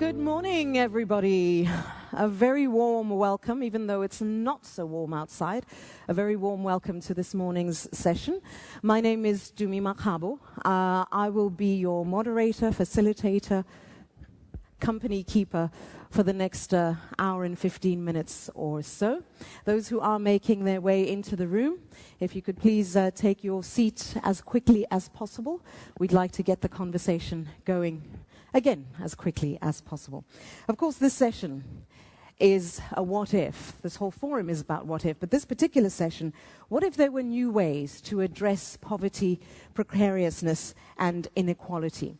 Good morning, everybody. A very warm welcome, even though it's not so warm outside. A very warm welcome to this morning's session. My name is Dumi Makabo. I will be your moderator, facilitator, company keeper for the next hour and 15 minutes or so. Those who are making their way into the room, if you could please take your seat as quickly as possible. We'd like to get the conversation going again as quickly as possible. Of course, this session is a what if. This whole forum is about what if, but this particular session, what if there were new ways to address poverty, precariousness, and inequality?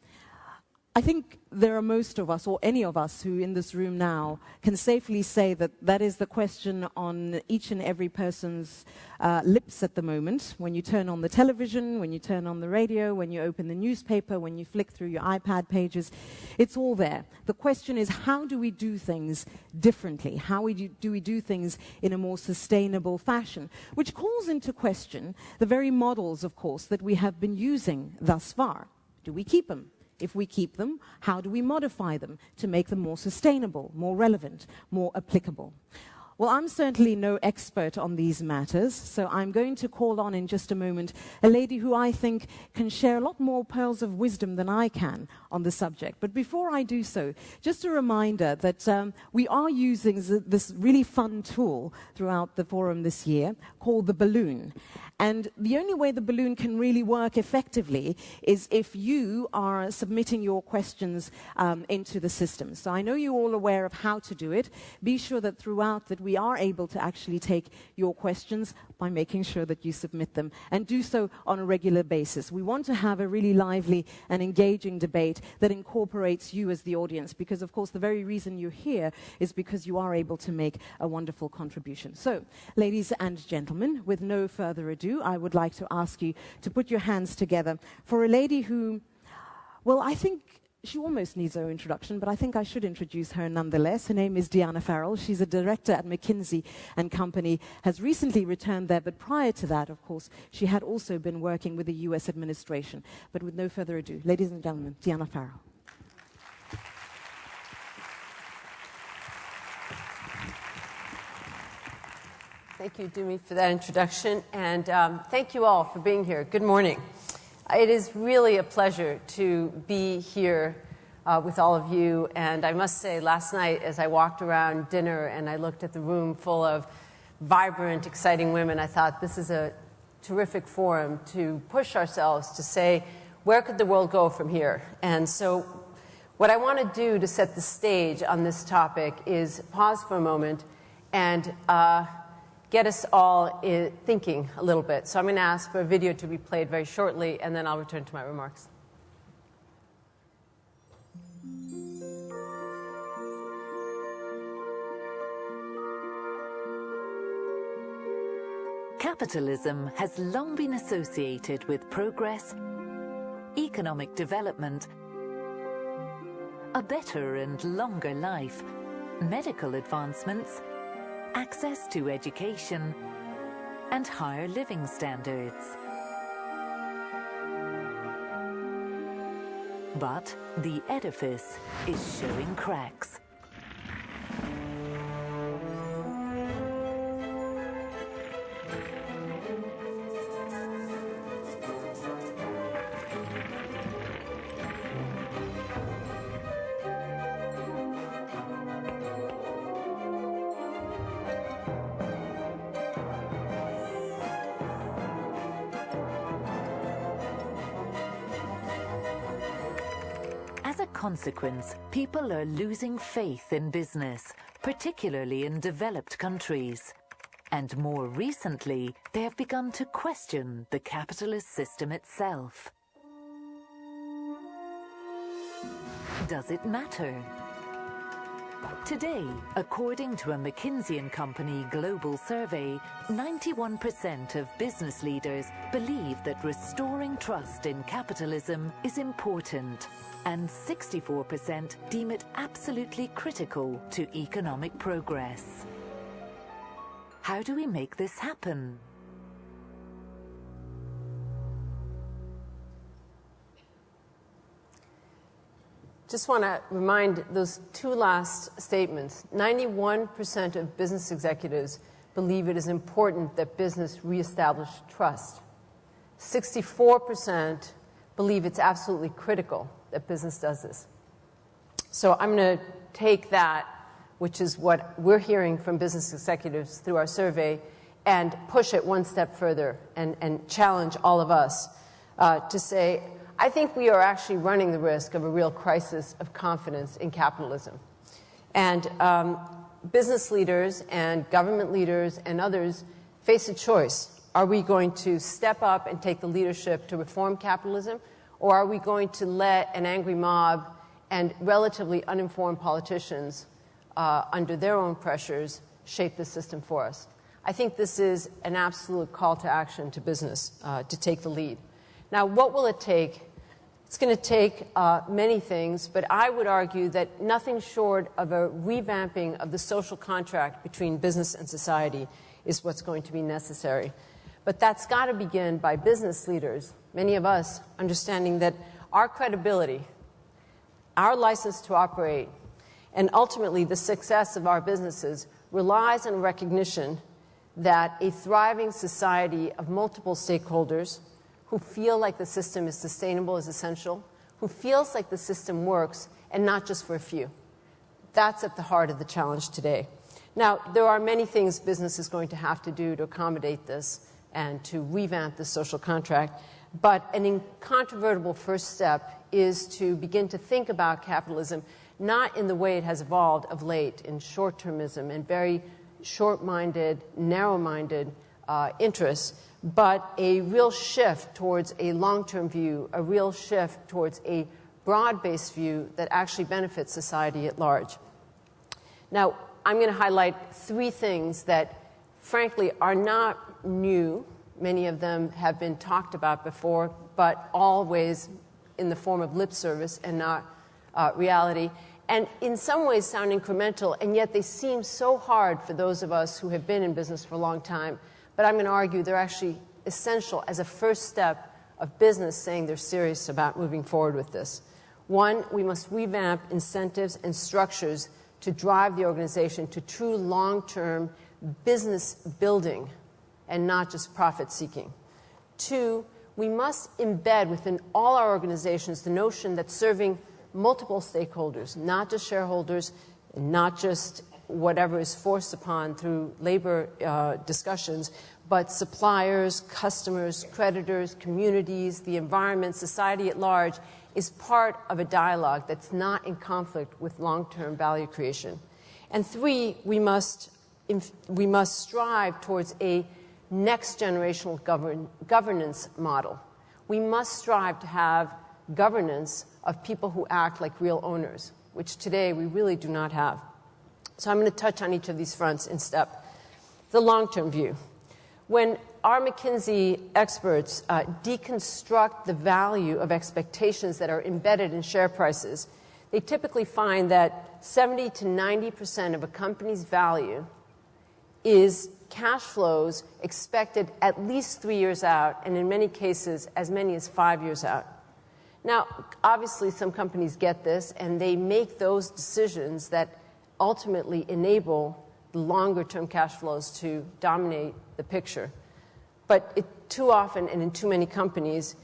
I think there are most of us, or any of us who in this room now, can safely say that that is the question on each and every person's lips at the moment. When you turn on the television, when you turn on the radio, when you open the newspaper, when you flick through your iPad pages, it's all there. The question is, how do we do things differently? How do we do things in a more sustainable fashion? Which calls into question the very models, of course, that we have been using thus far. Do we keep them? If we keep them, how do we modify them to make them more sustainable, more relevant, more applicable? Well, I'm certainly no expert on these matters, so I'm going to call on in just a moment a lady who I think can share a lot more pearls of wisdom than I can on the subject. But before I do so, just a reminder that we are using this really fun tool throughout the forum this year called the balloon. And the only way the balloon can really work effectively is if you are submitting your questions into the system. So I know you're all aware of how to do it. Be sure that throughout that we are able to actually take your questions by making sure that you submit them and do so on a regular basis. We want to have a really lively and engaging debate that incorporates you as the audience, because of course the very reason you're here is because you are able to make a wonderful contribution. So, ladies and gentlemen, with no further ado, I would like to ask you to put your hands together for a lady who, well, I think she almost needs her introduction, but I think I should introduce her nonetheless. Her name is Diana Farrell. She's a director at McKinsey & Company, has recently returned there, but prior to that, of course, she had also been working with the US administration. But with no further ado, ladies and gentlemen, Diana Farrell. Thank you, Dumi, for that introduction, and thank you all for being here. Good morning. It is really a pleasure to be here with all of you, and I must say, last night as I walked around dinner and I looked at the room full of vibrant, exciting women, I thought this is a terrific forum to push ourselves to say, where could the world go from here? And so what I want to do to set the stage on this topic is pause for a moment and get us all thinking a little bit. So I'm going to ask for a video to be played very shortly, and then I'll return to my remarks. Capitalism has long been associated with progress, economic development, a better and longer life, medical advancements, access to education, and higher living standards. But the edifice is showing cracks. As a consequence, people are losing faith in business, particularly in developed countries. And more recently, they have begun to question the capitalist system itself. Does it matter? Today, according to a McKinsey & Company global survey, 91% of business leaders believe that restoring trust in capitalism is important, and 64% deem it absolutely critical to economic progress. How do we make this happen? just want to remind those two last statements. 91% of business executives believe it is important that business reestablish trust. 64% believe it's absolutely critical that business does this. So I'm going to take that, which is what we're hearing from business executives through our survey, and push it one step further and challenge all of us to say, I think we are actually running the risk of a real crisis of confidence in capitalism. And business leaders and government leaders and others face a choice. Are we going to step up and take the leadership to reform capitalism, or are we going to let an angry mob and relatively uninformed politicians under their own pressures shape the system for us? I think this is an absolute call to action to business to take the lead. Now, what will it take? It's going to take many things, but I would argue that nothing short of a revamping of the social contract between business and society is what's going to be necessary. But that's got to begin by business leaders, many of us, understanding that our credibility, our license to operate, and ultimately the success of our businesses relies on recognition that a thriving society of multiple stakeholders who feel like the system is sustainable is essential, who feels like the system works, and not just for a few. That's at the heart of the challenge today. Now, there are many things business is going to have to do to accommodate this and to revamp the social contract, but an incontrovertible first step is to begin to think about capitalism not in the way it has evolved of late, in short-termism and very short-minded, narrow-minded interests, but a real shift towards a long-term view, a real shift towards a broad-based view that actually benefits society at large. Now, I'm going to highlight three things that, frankly, are not new. Many of them have been talked about before, but always in the form of lip service and not reality, and in some ways sound incremental, and yet they seem so hard for those of us who have been in business for a long time. But I'm going to argue they're actually essential as a first step of business saying they're serious about moving forward with this. One, we must revamp incentives and structures to drive the organization to true long-term business building and not just profit seeking. Two, we must embed within all our organizations the notion that serving multiple stakeholders, not just shareholders, not just whatever is forced upon through labor discussions, but suppliers, customers, creditors, communities, the environment, society at large, is part of a dialogue that's not in conflict with long-term value creation. And three, we must strive towards a next-generational governance model. We must strive to have governance of people who act like real owners, which today we really do not have. So I'm going to touch on each of these fronts in step. The long-term view. When our McKinsey experts deconstruct the value of expectations that are embedded in share prices, they typically find that 70 to 90% of a company's value is cash flows expected at least 3 years out, and in many cases, as many as 5 years out. Now, obviously, some companies get this, and they make those decisions that ultimately enable the longer-term cash flows to dominate the picture. But too often, and in too many companies,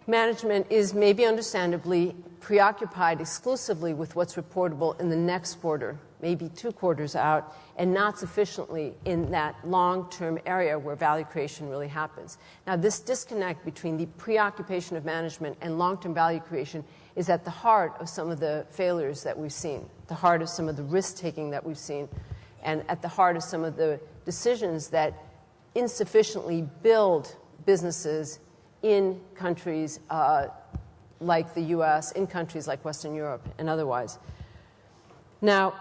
management is maybe understandably preoccupied exclusively with what's reportable in the next quarter, maybe 2 quarters out, and not sufficiently in that long-term area where value creation really happens. Now, this disconnect between the preoccupation of management and long-term value creation is at the heart of some of the failures that we've seen, the heart of some of the risk-taking that we've seen, and at the heart of some of the decisions that insufficiently build businesses in countries like the US, in countries like Western Europe, and otherwise. Now,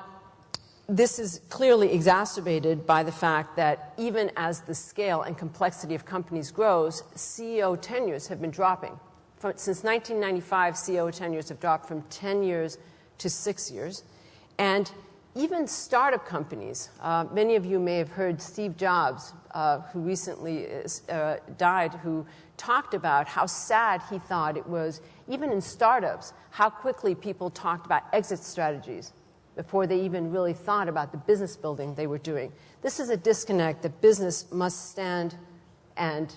this is clearly exacerbated by the fact that even as the scale and complexity of companies grows, CEO tenures have been dropping. Since 1995, CEO tenures have dropped from 10 years to 6 years. And even startup companies, many of you may have heard Steve Jobs who recently died, who talked about how sad he thought it was, even in startups, how quickly people talked about exit strategies before they even really thought about the business building they were doing. This is a disconnect that business must stand and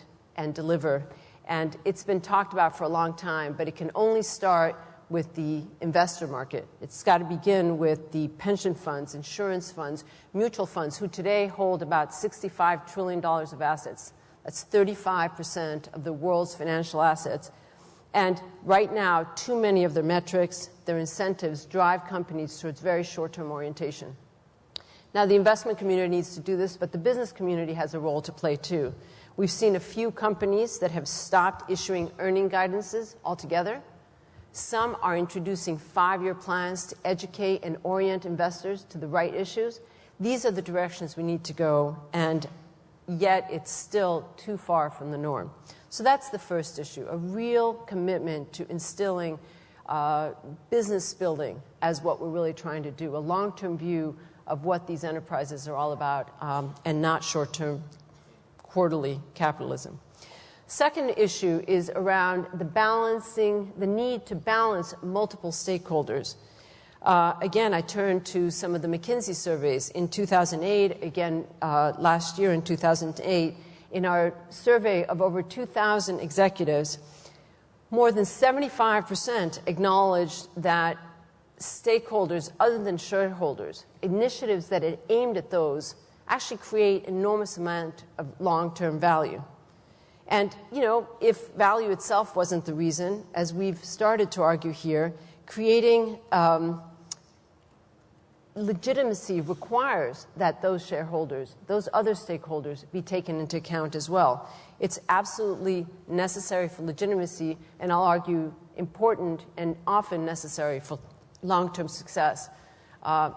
deliver. And it's been talked about for a long time, but it can only start with the investor market. It's got to begin with the pension funds, insurance funds, mutual funds, who today hold about $65 trillion of assets. That's 35% of the world's financial assets. And right now, too many of their metrics, their incentives, drive companies towards very short-term orientation. Now, the investment community needs to do this, but the business community has a role to play too. We've seen a few companies that have stopped issuing earning guidances altogether. Some are introducing 5-year plans to educate and orient investors to the right issues. These are the directions we need to go, and yet it's still too far from the norm. So that's the first issue, a real commitment to instilling business building as what we're really trying to do, a long-term view of what these enterprises are all about, and not short-term, quarterly capitalism. Second issue is around the need to balance multiple stakeholders. Again, I turn to some of the McKinsey surveys. In 2008, again, last year in 2008, in our survey of over 2,000 executives, more than 75% acknowledged that stakeholders other than shareholders, initiatives that are aimed at those, actually create enormous amount of long-term value. And, you know, if value itself wasn't the reason, as we've started to argue here, creating legitimacy requires that those shareholders, those other stakeholders, be taken into account as well. It's absolutely necessary for legitimacy, and I'll argue important and often necessary for long-term success.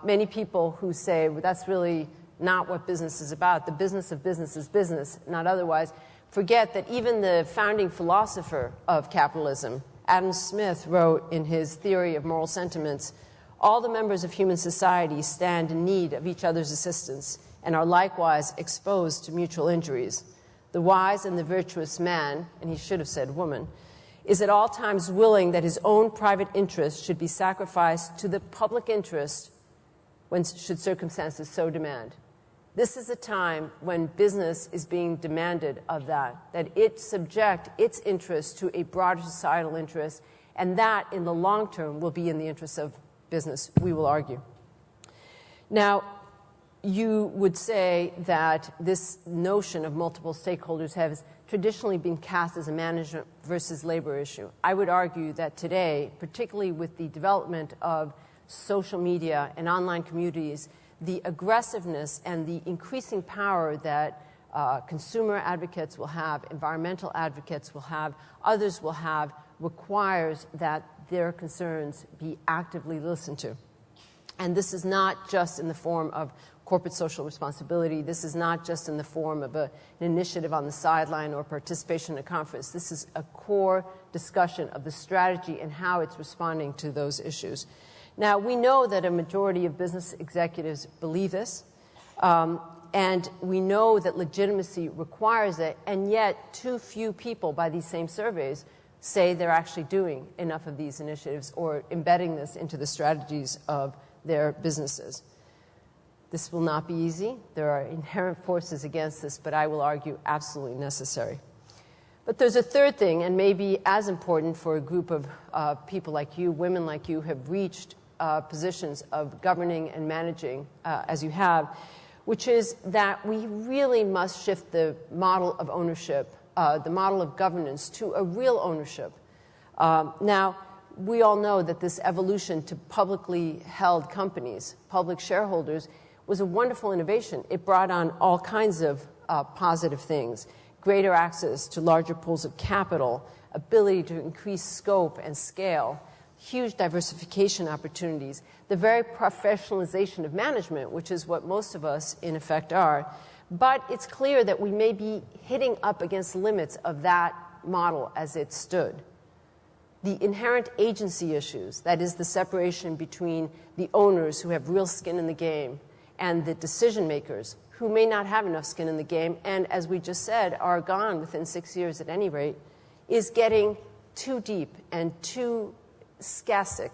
Many people who say, well, that's really not what business is about. The business of business is business, not otherwise. Forget that even the founding philosopher of capitalism, Adam Smith, wrote in his Theory of Moral Sentiments, all the members of human society stand in need of each other's assistance and are likewise exposed to mutual injuries. The wise and the virtuous man, and he should have said woman, is at all times willing that his own private interest should be sacrificed to the public interest should circumstances so demand. This is a time when business is being demanded of that it subject its interests to a broader societal interest, and that, in the long term, will be in the interests of business, we will argue. Now, you would say that this notion of multiple stakeholders has traditionally been cast as a management versus labor issue. I would argue that today, particularly with the development of social media and online communities, the aggressiveness and the increasing power that consumer advocates will have, environmental advocates will have, others will have, requires that their concerns be actively listened to. And this is not just in the form of corporate social responsibility. This is not just in the form of an initiative on the sideline or participation in a conference. This is a core discussion of the strategy and how it's responding to those issues. Now, we know that a majority of business executives believe this, and we know that legitimacy requires it, and yet too few people by these same surveys say they're actually doing enough of these initiatives or embedding this into the strategies of their businesses. This will not be easy. There are inherent forces against this, but I will argue absolutely necessary. But there's a third thing, and maybe as important for a group of people like you, women like you, who have reached positions of governing and managing as you have, which is that we really must shift the model of ownership, the model of governance, to a real ownership. Now, we all know that this evolution to publicly held companies, public shareholders, was a wonderful innovation. It brought on all kinds of positive things: greater access to larger pools of capital, ability to increase scope and scale, huge diversification opportunities, the very professionalization of management, which is what most of us, in effect, are. But it's clear that we may be hitting up against limits of that model as it stood. The inherent agency issues, that is, the separation between the owners who have real skin in the game and the decision makers who may not have enough skin in the game, and as we just said, are gone within 6 years at any rate, is getting too deep and too scastic,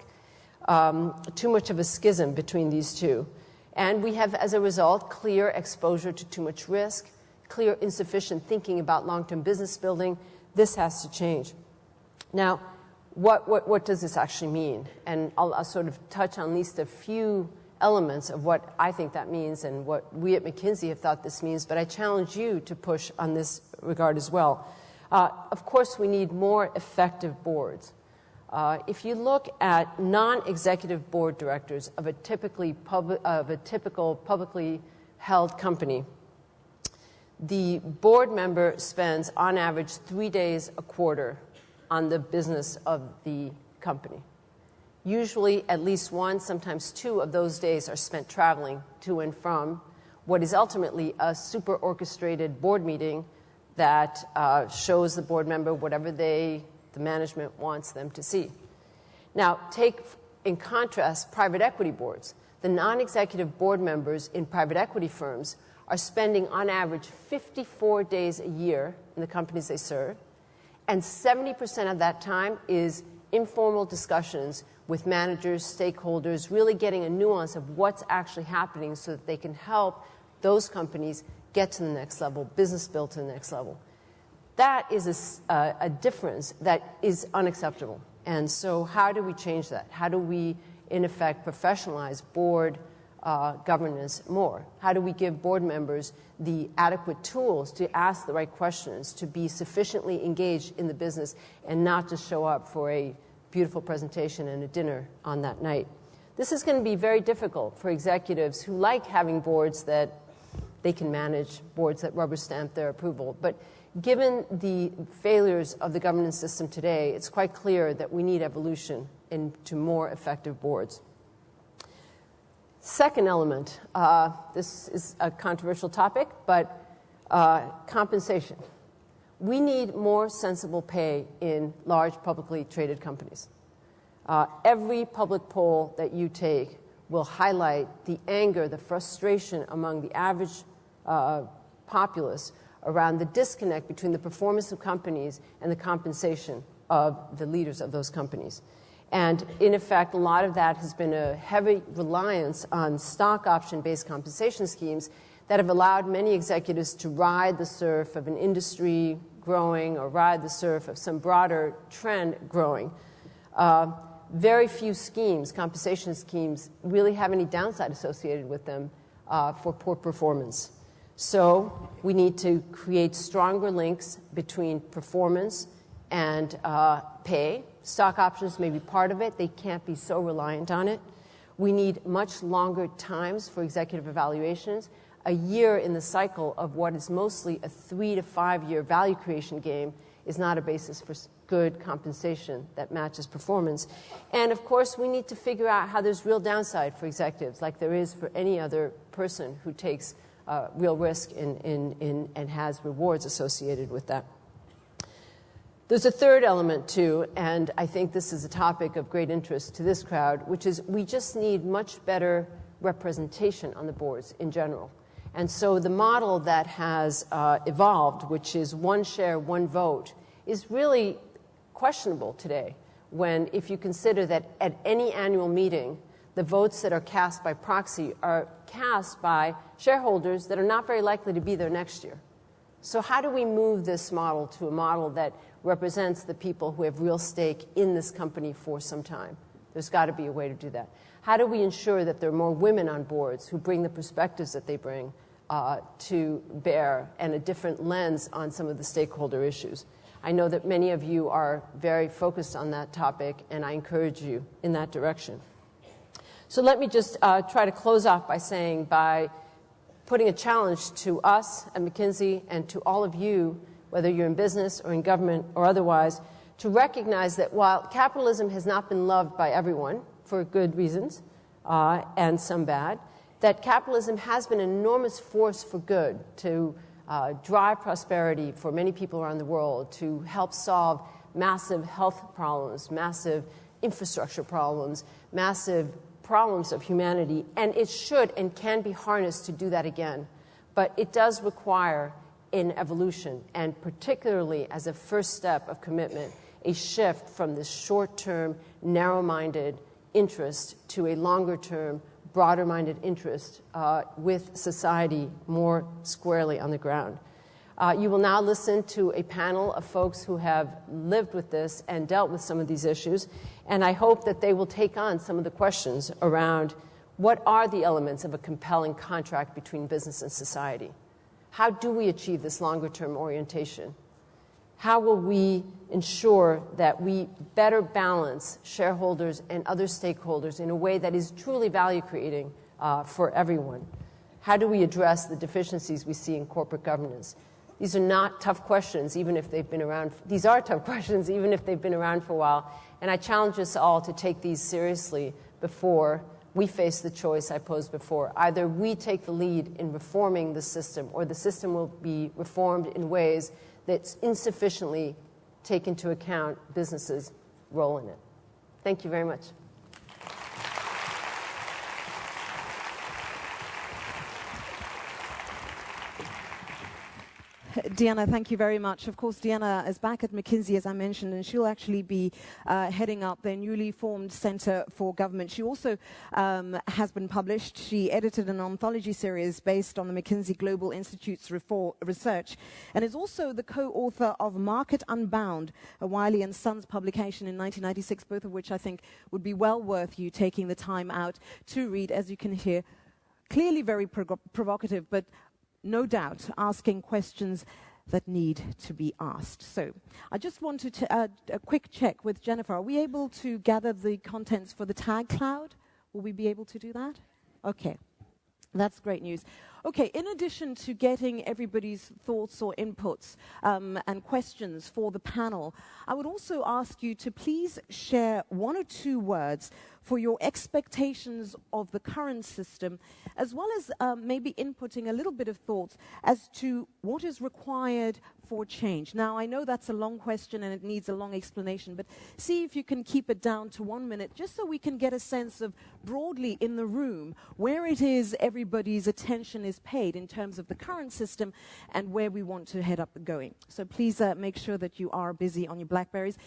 too much of a schism between these two. And we have, as a result, clear exposure to too much risk, clear insufficient thinking about long-term business building. This has to change. Now, what does this actually mean? And I'll sort of touch on at least a few elements of what I think that means and what we at McKinsey have thought this means, but I challenge you to push on this regard as well. Of course, we need more effective boards. If you look at non-executive board directors of a typical publicly held company, the board member spends, on average, 3 days a quarter on the business of the company. Usually, at least one, sometimes two of those days are spent traveling to and from what is ultimately a super orchestrated board meeting that shows the board member whatever the management wants them to see. Now, take, in contrast, private equity boards. The non-executive board members in private equity firms are spending, on average, 54 days a year in the companies they serve, and 70% of that time is informal discussions with managers, stakeholders, really getting a nuance of what's actually happening so that they can help those companies get to the next level, business build to the next level. That is a difference that is unacceptable. And so how do we change that? How do we, in effect, professionalize board governance more? How do we give board members the adequate tools to ask the right questions, to be sufficiently engaged in the business, and not just show up for a beautiful presentation and a dinner on that night? This is going to be very difficult for executives who like having boards that they can manage, boards that rubber stamp their approval. But given the failures of the governance system today, it's quite clear that we need evolution into more effective boards. Second element, this is a controversial topic, but compensation. We need more sensible pay in large publicly traded companies. Every public poll that you take will highlight the anger, the frustration among the average populace around the disconnect between the performance of companies and the compensation of the leaders of those companies. And in effect, a lot of that has been a heavy reliance on stock option-based compensation schemes that have allowed many executives to ride the surf of an industry growing or ride the surf of some broader trend growing. Very few schemes, compensation schemes, really have any downside associated with them for poor performance. So we need to create stronger links between performance and pay. Stock options may be part of it. They can't be so reliant on it. We need much longer times for executive evaluations. A year in the cycle of what is mostly a 3 to 5 year value creation game is not a basis for good compensation that matches performance. And of course, we need to figure out how there's real downside for executives, like there is for any other person who takes real risk and has rewards associated with that. There's a third element, too, and I think this is a topic of great interest to this crowd, which is we just need much better representation on the boards in general. And so the model that has evolved, which is one share, one vote, is really questionable today when, if you consider that at any annual meeting, the votes that are cast by proxy are cast by shareholders that are not very likely to be there next year. So how do we move this model to a model that represents the people who have real stake in this company for some time? There's got to be a way to do that. How do we ensure that there are more women on boards who bring the perspectives that they bring to bear and a different lens on some of the stakeholder issues? I know that many of you are very focused on that topic, and I encourage you in that direction. So let me just try to close off by saying, by putting a challenge to us at McKinsey and to all of you, whether you're in business or in government or otherwise, to recognize that while capitalism has not been loved by everyone for good reasons, and some bad, that capitalism has been an enormous force for good to drive prosperity for many people around the world, to help solve massive health problems, massive infrastructure problems, massive problems of humanity, and it should and can be harnessed to do that again. but it does require an evolution, and particularly as a first step of commitment, a shift from this short-term, narrow-minded interest to a longer-term, broader-minded interest with society more squarely on the ground. You will now listen to a panel of folks who have lived with this and dealt with some of these issues, and I hope that they will take on some of the questions around what are the elements of a compelling contract between business and society? How do we achieve this longer-term orientation? How will we ensure that we better balance shareholders and other stakeholders in a way that is truly value-creating for everyone? How do we address the deficiencies we see in corporate governance? These are not tough questions, even if they've been around. These are tough questions, even if they've been around for a while. And I challenge us all to take these seriously before we face the choice I posed before. Either we take the lead in reforming the system, or the system will be reformed in ways that insufficiently take into account businesses' role in it. Thank you very much. Deanna, thank you very much. Of course, Deanna is back at McKinsey, as I mentioned, and she'll actually be heading up their newly formed Center for Government. She also has been published. She edited an anthology series based on the McKinsey Global Institute's research, and is also the co-author of Market Unbound, a Wiley & Sons publication in 1996, both of which I think would be well worth you taking the time out to read. As you can hear, clearly very provocative, but no doubt asking questions that need to be asked. So I just wanted to a quick check with Jennifer. Are we able to gather the contents for the tag cloud? Will we be able to do that? Okay. That's great news. Okay, in addition to getting everybody's thoughts or inputs and questions for the panel, I would also ask you to please share 1 or 2 words for your expectations of the current system, as well as maybe inputting a little bit of thoughts as to what is required for change. Now, I know that's a long question and it needs a long explanation, but see if you can keep it down to 1 minute, just so we can get a sense of broadly in the room where it is everybody's attention is paid in terms of the current system and where we want to head up going. So please make sure that you are busy on your BlackBerries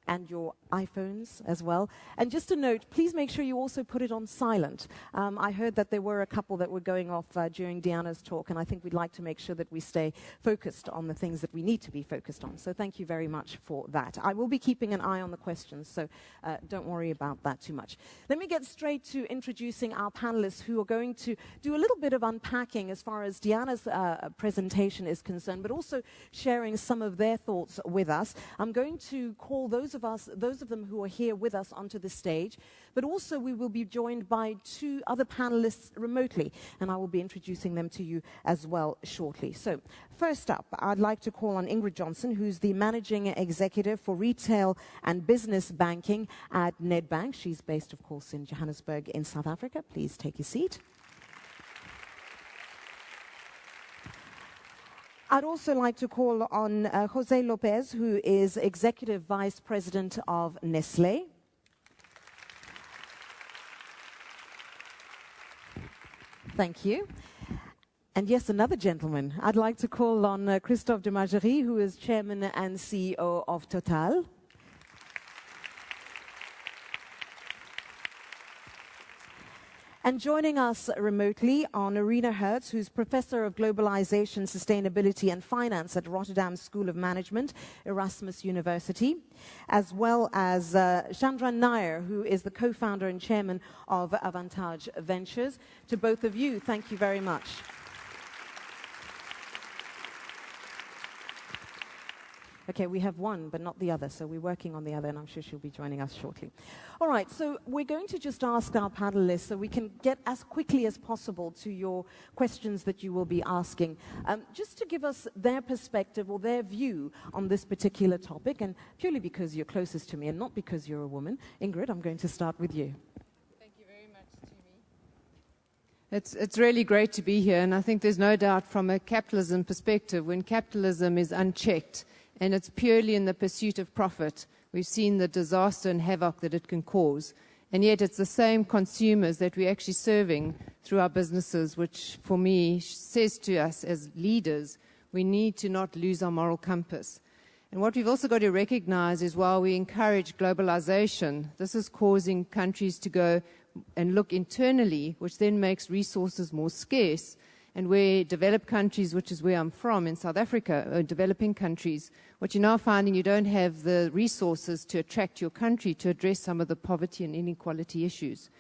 and your iPhones as well. And just a note, please make sure you also put it on silent. I heard that there were a couple that were going off during Deanna's talk, and I think we'd like to make sure that we stay focused on the things that we need to be focused on. So thank you very much for that. I will be keeping an eye on the questions, so don't worry about that too much. Let me get straight to introducing our panelists, who are going to do a little bit of unpacking as far as Deanna's presentation is concerned, but also sharing some of their thoughts with us. I'm going to call those of them who are here with us onto the stage, but also we will be joined by 2 other panelists remotely, and I will be introducing them to you as well shortly. So first up, I'd like to call on Ingrid Johnson, who's the Managing Executive for Retail and Business Banking at Nedbank. She's based, of course, in Johannesburg in South Africa. Please take your seat. I'd also like to call on Jose Lopez, who is Executive Vice President of Nestlé. Thank you. And yes, another gentleman. I'd like to call on Christophe de Margerie, who is Chairman and CEO of Total. And joining us remotely are Norina Hertz, who's Professor of Globalization, Sustainability and Finance at Rotterdam School of Management, Erasmus University, as well as Chandran Nair, who is the co-founder and chairman of Avantage Ventures. To both of you, thank you very much. Okay, we have one, but not the other, so we're working on the other, and I'm sure she'll be joining us shortly. All right, so we're going to just ask our panelists so we can get as quickly as possible to your questions that you will be asking, just to give us their perspective or their view on this particular topic, and purely because you're closest to me and not because you're a woman. Ingrid, I'm going to start with you. Thank you very much, Tumi. It's really great to be here, and I think there's no doubt from a capitalism perspective, when capitalism is unchecked, and it's purely in the pursuit of profit, we've seen the disaster and havoc that it can cause. And yet it's the same consumers that we're actually serving through our businesses, which for me says to us as leaders, we need to not lose our moral compass. And what we've also got to recognize is while we encourage globalization, this is causing countries to go and look internally, which then makes resources more scarce. And where developed countries, which is where I'm from, in South Africa, developing countries, what you're now finding, you don't have the resources to attract your country to address some of the poverty and inequality issues.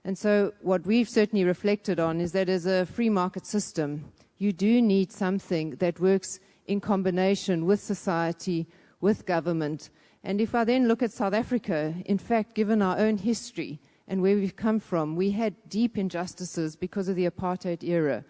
And so what we've certainly reflected on is that as a free market system, you do need something that works in combination with society, with government. And if I then look at South Africa, in fact, given our own history and where we've come from, we had deep injustices because of the apartheid era.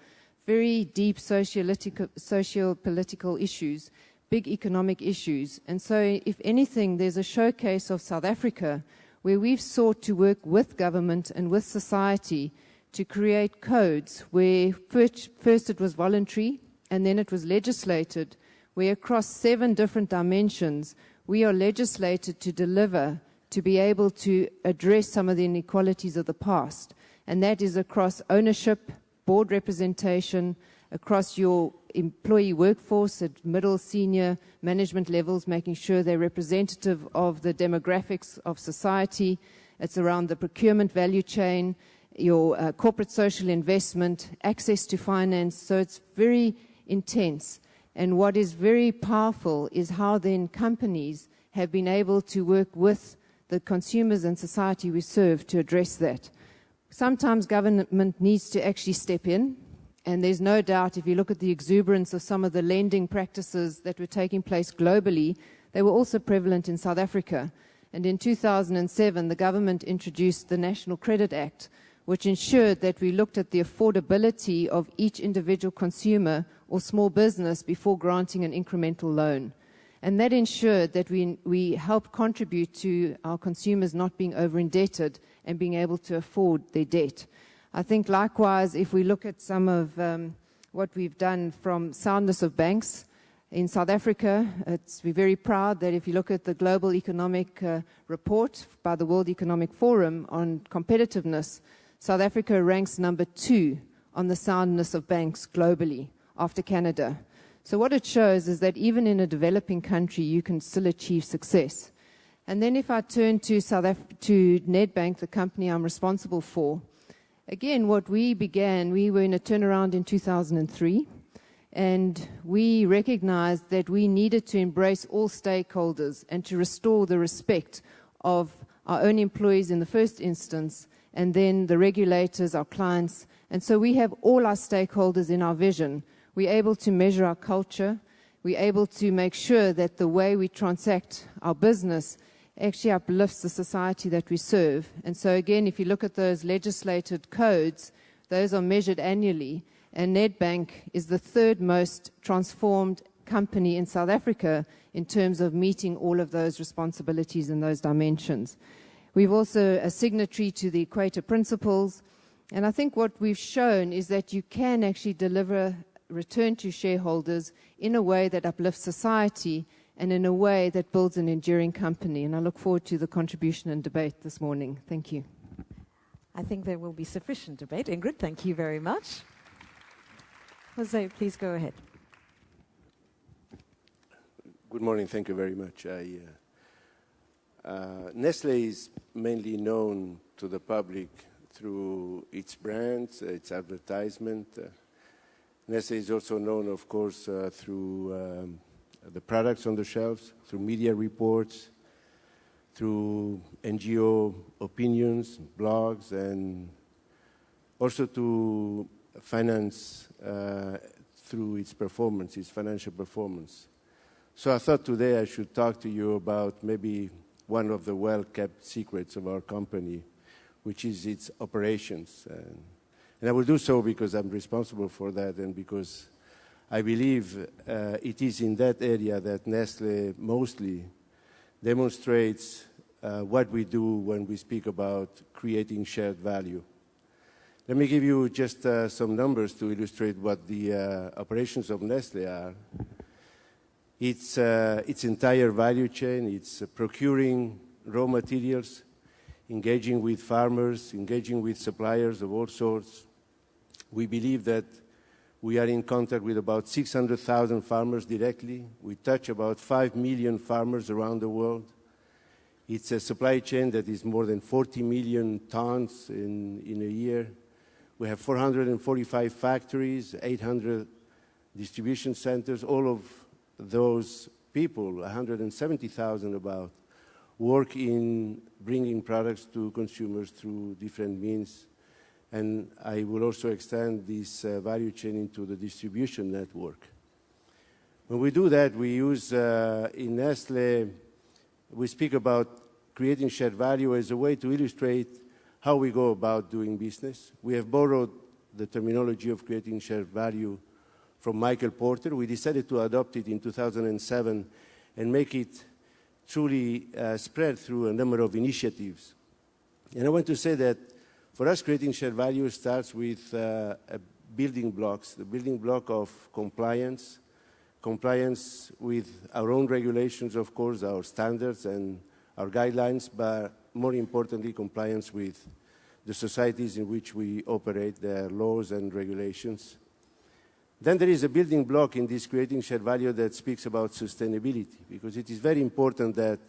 Very deep socio-political issues, big economic issues. And so, if anything, there's a showcase of South Africa where we've sought to work with government and with society to create codes where first it was voluntary and then it was legislated, where across 7 different dimensions we are legislated to deliver, to be able to address some of the inequalities of the past. And that is across ownership, board representation, across your employee workforce at middle, senior management levels, making sure they're representative of the demographics of society. It's around the procurement value chain, your corporate social investment, access to finance. So it's very intense. And what is very powerful is how then companies have been able to work with the consumers and society we serve to address that. Sometimes government needs to actually step in, and there's no doubt if you look at the exuberance of some of the lending practices that were taking place globally, they were also prevalent in South Africa. And in 2007, the government introduced the National Credit Act, which ensured that we looked at the affordability of each individual consumer or small business before granting an incremental loan. And that ensured that we helped contribute to our consumers not being over-indebted and being able to afford their debt. I think likewise, if we look at some of what we've done from soundness of banks in South Africa, we're very proud that if you look at the Global Economic Report by the World Economic Forum on competitiveness, South Africa ranks number 2 on the soundness of banks globally after Canada. So what it shows is that even in a developing country, you can still achieve success. And then if I turn to Nedbank, the company I'm responsible for, again, what we began, we were in a turnaround in 2003, and we recognized that we needed to embrace all stakeholders and to restore the respect of our own employees in the first instance, and then the regulators, our clients. And so we have all our stakeholders in our vision. We're able to measure our culture. We're able to make sure that the way we transact our business actually uplifts the society that we serve. And so again, if you look at those legislated codes, those are measured annually. And Nedbank is the 3rd most transformed company in South Africa in terms of meeting all of those responsibilities and those dimensions. We've also a signatory to the Equator Principles. And I think what we've shown is that you can actually deliver return to shareholders in a way that uplifts society and in a way that builds an enduring company. And I look forward to the contribution and debate this morning. Thank you. I think there will be sufficient debate. Ingrid, thank you very much. Jose, please go ahead. Good morning. Thank you very much. Nestlé is mainly known to the public through its brands, its advertisement. Nestlé is also known, of course, through the products on the shelves, through media reports, through NGO opinions, blogs, and also to finance through its performance, its financial performance. So I thought today I should talk to you about maybe one of the well-kept secrets of our company, which is its operations. And I will do so because I'm responsible for that and because I believe it is in that area that Nestlé mostly demonstrates what we do when we speak about creating shared value. Let me give you just some numbers to illustrate what the operations of Nestlé are. Its entire value chain, it's procuring raw materials, engaging with farmers, engaging with suppliers of all sorts. We believe that we are in contact with about 600,000 farmers directly. We touch about 5 million farmers around the world. It's a supply chain that is more than 40 million tons in a year. We have 445 factories, 800 distribution centers. All of those people, 170,000 about, work in bringing products to consumers through different means. And I will also extend this value chain into the distribution network. When we do that, we use, in Nestlé, we speak about creating shared value as a way to illustrate how we go about doing business. We have borrowed the terminology of creating shared value from Michael Porter. We decided to adopt it in 2007 and make it truly spread through a number of initiatives. And I want to say that for us, creating shared value starts with building blocks, the building block of compliance with our own regulations, of course, our standards and our guidelines, but more importantly, compliance with the societies in which we operate, their laws and regulations. Then there is a building block in this creating shared value that speaks about sustainability, because it is very important that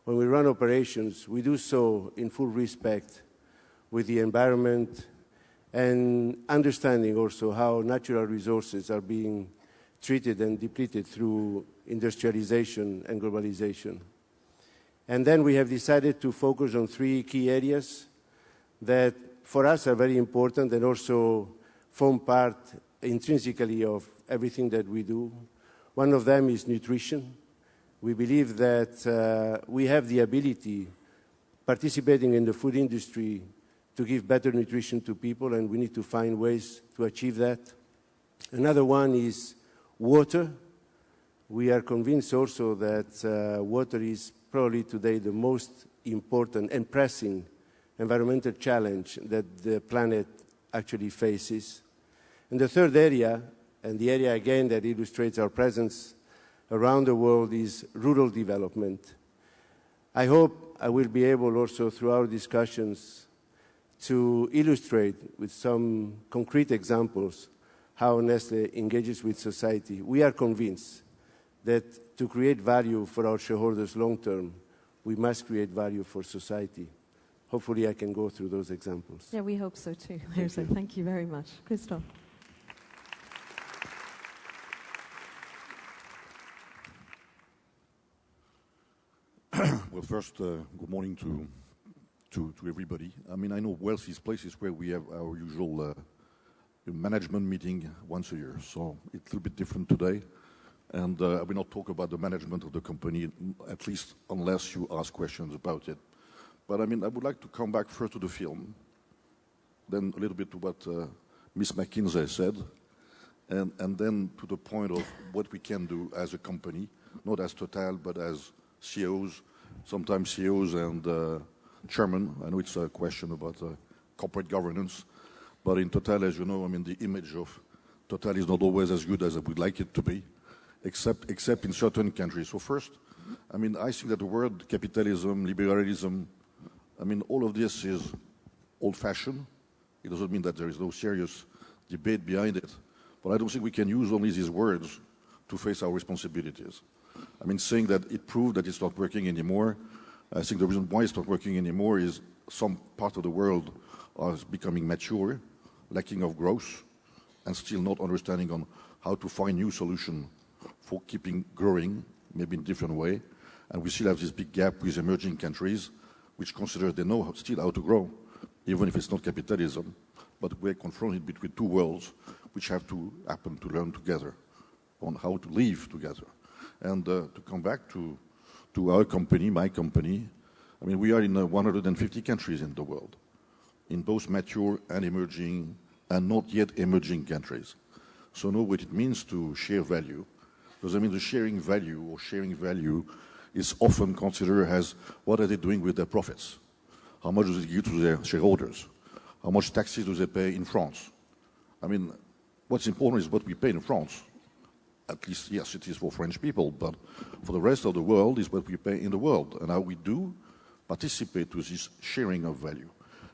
when we run operations, we do so in full respect with the environment and understanding also how natural resources are being treated and depleted through industrialization and globalization. And then we have decided to focus on 3 key areas that for us are very important and also form part intrinsically of everything that we do. One of them is nutrition. We believe that we have the ability, participating in the food industry, to give better nutrition to people, and we need to find ways to achieve that. Another one is water. We are convinced also that water is probably today the most important and pressing environmental challenge that the planet actually faces. And the third area, and the area again that illustrates our presence around the world, is rural development. I hope I will be able also through our discussions to illustrate with some concrete examples how Nestlé engages with society. We are convinced that to create value for our shareholders long term, we must create value for society. Hopefully I can go through those examples. Yeah, we hope so too. Thank you very much. Christoph. Well, first, good morning to everybody. I mean, I know Wales is places where we have our usual management meeting once a year, so it's a little bit different today. And I will not talk about the management of the company, at least unless you ask questions about it. But I mean, I would like to come back first to the film, then a little bit to what Ms. McKinsey said, and then to the point of what we can do as a company, not as Total, but as CEOs, sometimes CEOs and chairman. I know it's a question about corporate governance, but in Total, as you know, I mean, the image of Total is not always as good as I would like it to be, except in certain countries. So first, I mean, I think that the word capitalism, liberalism, I mean, all of this is old-fashioned. It doesn't mean that there is no serious debate behind it, but I don't think we can use only these words to face our responsibilities. I mean, saying that it proved that it's not working anymore, I think the reason why it's not working anymore is some part of the world is becoming mature, lacking of growth, and still not understanding on how to find new solutions for keeping growing, maybe in a different way. And we still have this big gap with emerging countries, which consider they know still how to grow, even if it's not capitalism, but we're confronted between 2 worlds which have to happen to learn together on how to live together. And to come back to our company, my company, I mean, we are in 150 countries in the world, in both mature and emerging and not yet emerging countries. So know what it means to share value. Because I mean, the sharing value is often considered as what are they doing with their profits? How much do they give to their shareholders? How much taxes do they pay in France? I mean, what's important is what we pay in France. At least, yes, it is for French people, but for the rest of the world is what we pay in the world. And how we do participate to this sharing of value.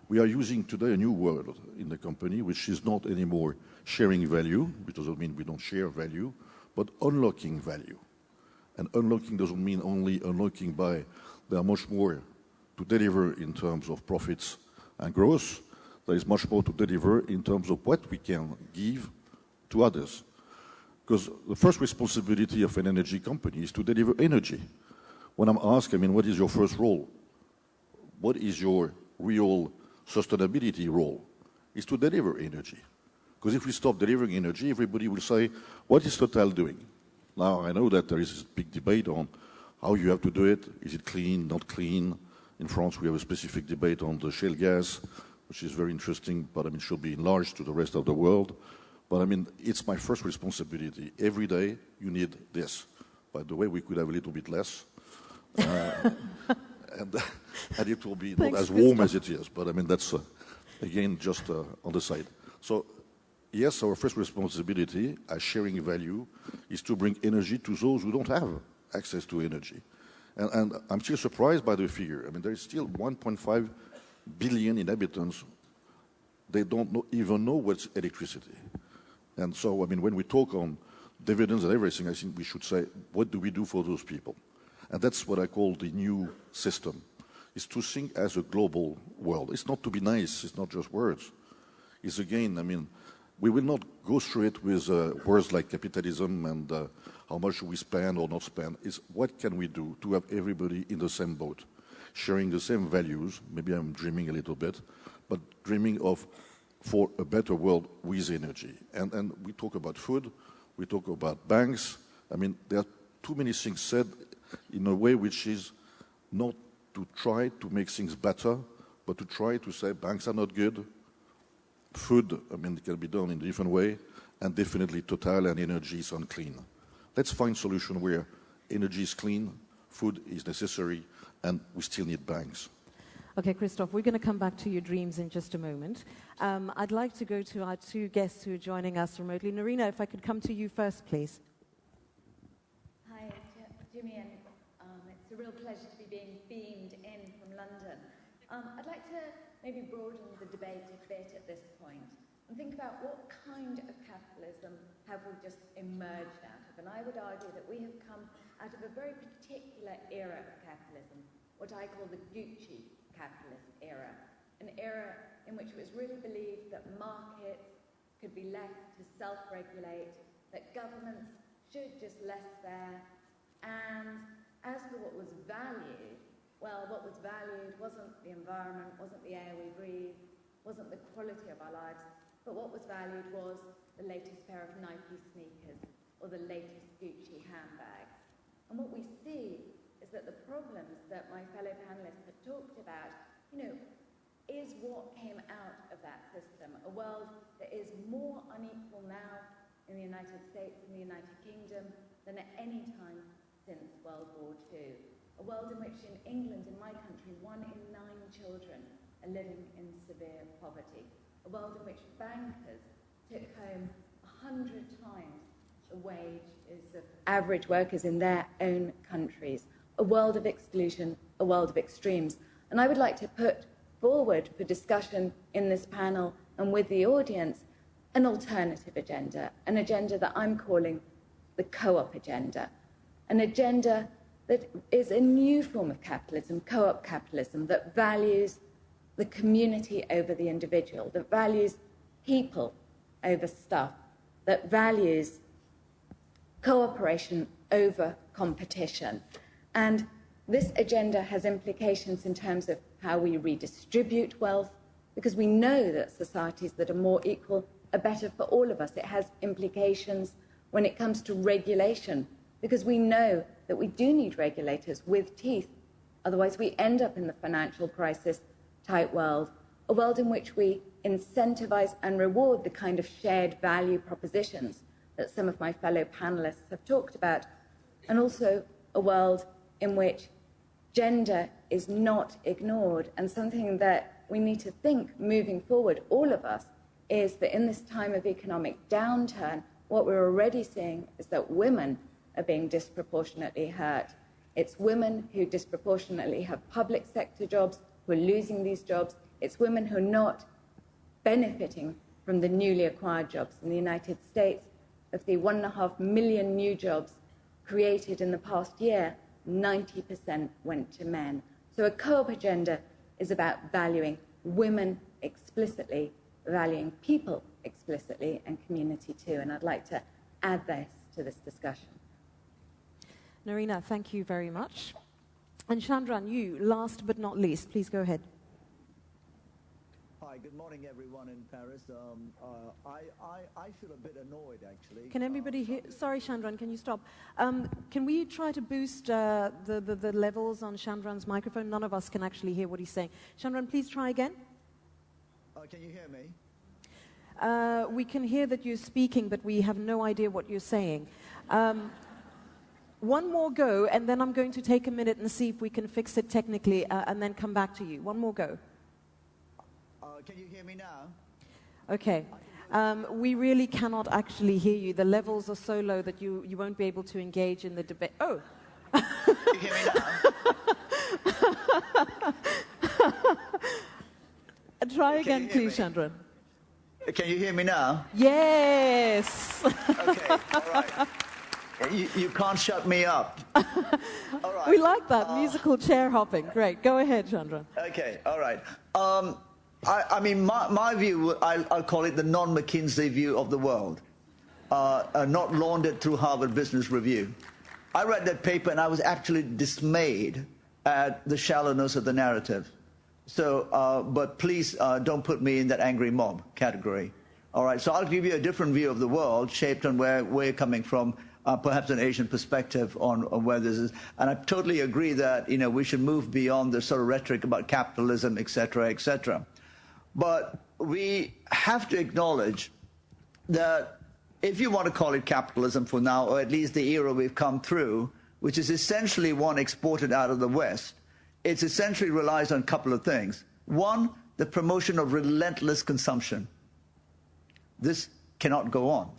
We are using today a new word in the company, which is not anymore sharing value, which doesn't mean we don't share value, but unlocking value. And unlocking doesn't mean only unlocking by there are much more to deliver in terms of profits and growth. There is much more to deliver in terms of what we can give to others. Because the first responsibility of an energy company is to deliver energy. When I'm asked, what is your first role? What is your real sustainability role? Is to deliver energy. Because if we stop delivering energy, everybody will say, what is Total doing? Now, I know that there is a big debate on how you have to do it. Is it clean, not clean? In France, we have a specific debate on the shale gas, which is very interesting, but it should be enlarged to the rest of the world. But it's my first responsibility. Every day, you need this. By the way, we could have a little bit less. And it will be not as warm as it is. But that's, again, just on the side. So, yes, our first responsibility as sharing value is to bring energy to those who don't have access to energy. And I'm still surprised by the figure. There is still 1.5 billion inhabitants. They don't even know what's electricity. And so, when we talk on dividends and everything, I think we should say, what do we do for those people? And that's what I call the new system, is to think as a global world. It's not to be nice, it's not just words. It's again, we will not go through it with words like capitalism and how much we spend or not spend. It's what can we do to have everybody in the same boat, sharing the same values. Maybe I'm dreaming a little bit, but dreaming of for a better world with energy. And we talk about food, we talk about banks. There are too many things said in a way which is not to try to make things better, but to try to say banks are not good. Food, it can be done in a different way, and definitely Total and energy is unclean. Let's find a solution where energy is clean, food is necessary, and we still need banks. Okay, Christophe, we're going to come back to your dreams in just a moment. I'd like to go to our two guests who are joining us remotely. Narina, if I could come to you first, please. Hi, Jimmy, and it's a real pleasure to be being beamed in from London. I'd like to maybe broaden the debate a bit at this point and think about what kind of capitalism have we just emerged out of. And I would argue that we have come out of a very particular era of capitalism, what I call the Gucci capitalist era, an era in which it was really believed that markets could be left to self-regulate, that governments should just laissez-faire, and as for what was valued, well, what was valued wasn't the environment, wasn't the air we breathe, wasn't the quality of our lives, but what was valued was the latest pair of Nike sneakers or the latest Gucci handbag. And what we see is that the problems that my fellow panelists have talked about, is what came out of that system. A world that is more unequal now in the United States and the United Kingdom than at any time since World War II. A world in which in England, in my country, 1 in 9 children are living in severe poverty. A world in which bankers took home 100 times the wages of average workers in their own countries. A world of exclusion, a world of extremes. And I would like to put forward for discussion in this panel and with the audience an alternative agenda, an agenda that I'm calling the co-op agenda, an agenda that is a new form of capitalism, co-op capitalism, that values the community over the individual, that values people over stuff, that values cooperation over competition. And this agenda has implications in terms of how we redistribute wealth, because we know that societies that are more equal are better for all of us. It has implications when it comes to regulation, because we know that we do need regulators with teeth. Otherwise, we end up in the financial crisis type world, a world in which we incentivize and reward the kind of shared value propositions that some of my fellow panelists have talked about, and also a world in which gender is not ignored. And something that we need to think moving forward, all of us, is that in this time of economic downturn, what we're already seeing is that women are being disproportionately hurt It's women who disproportionately have public sector jobs who are losing these jobs. It's women who are not benefiting from the newly acquired jobs. In the United States, of the 1.5 million new jobs created in the past year, 90% went to men. So a co-op agenda is about valuing women explicitly, valuing people explicitly, and community too. And I'd like to add this to this discussion. Narina, thank you very much. And Chandran, you, last but not least, please go ahead. Hi, good morning, everyone in Paris. I feel a bit annoyed, actually. Can everybody hear? Sorry, Chandran, can you stop? Can we try to boost the levels on Chandran's microphone? None of us can actually hear what he's saying. Chandran, please try again. Can you hear me? We can hear that you're speaking, but we have no idea what you're saying. One more go, and then I'm going to take a minute and see if we can fix it technically, and then come back to you. One more go. Can you hear me now? Okay. We really cannot actually hear you. The levels are so low that you won't be able to engage in the debate. Oh! Can you hear me now? Try again, please, Chandran. Can you hear me now? Yes! Okay, all right. You can't shut me up. All right. We like that, musical chair hopping. Great. Go ahead, Chandran. Okay, all right. I mean, my view, I'll call it the non-McKinsey view of the world, not laundered through Harvard Business Review. I read that paper and I was actually dismayed at the shallowness of the narrative. So, but please don't put me in that angry mob category. All right, so I'll give you a different view of the world shaped on where we're coming from, perhaps an Asian perspective on where this is. And I totally agree that, we should move beyond the sort of rhetoric about capitalism, et cetera, et cetera. But we have to acknowledge that if you want to call it capitalism for now, or at least the era we've come through, which is essentially one exported out of the West, it essentially relies on a couple of things. One, the promotion of relentless consumption. This cannot go on.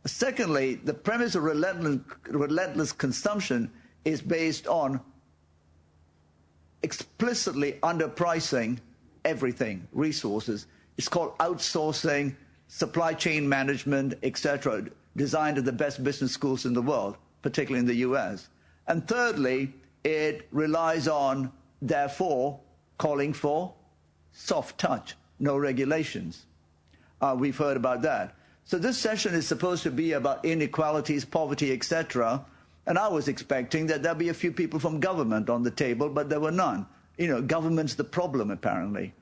Secondly, the premise of relentless consumption is based on explicitly underpricing everything, resources. It's called outsourcing, supply chain management, etc., designed at the best business schools in the world, particularly in the US. And thirdly, it relies on, therefore, calling for soft touch, no regulations. We've heard about that. So this session is supposed to be about inequalities, poverty, etc. And I was expecting that there'll be a few people from government on the table, but there were none. Government's the problem, apparently.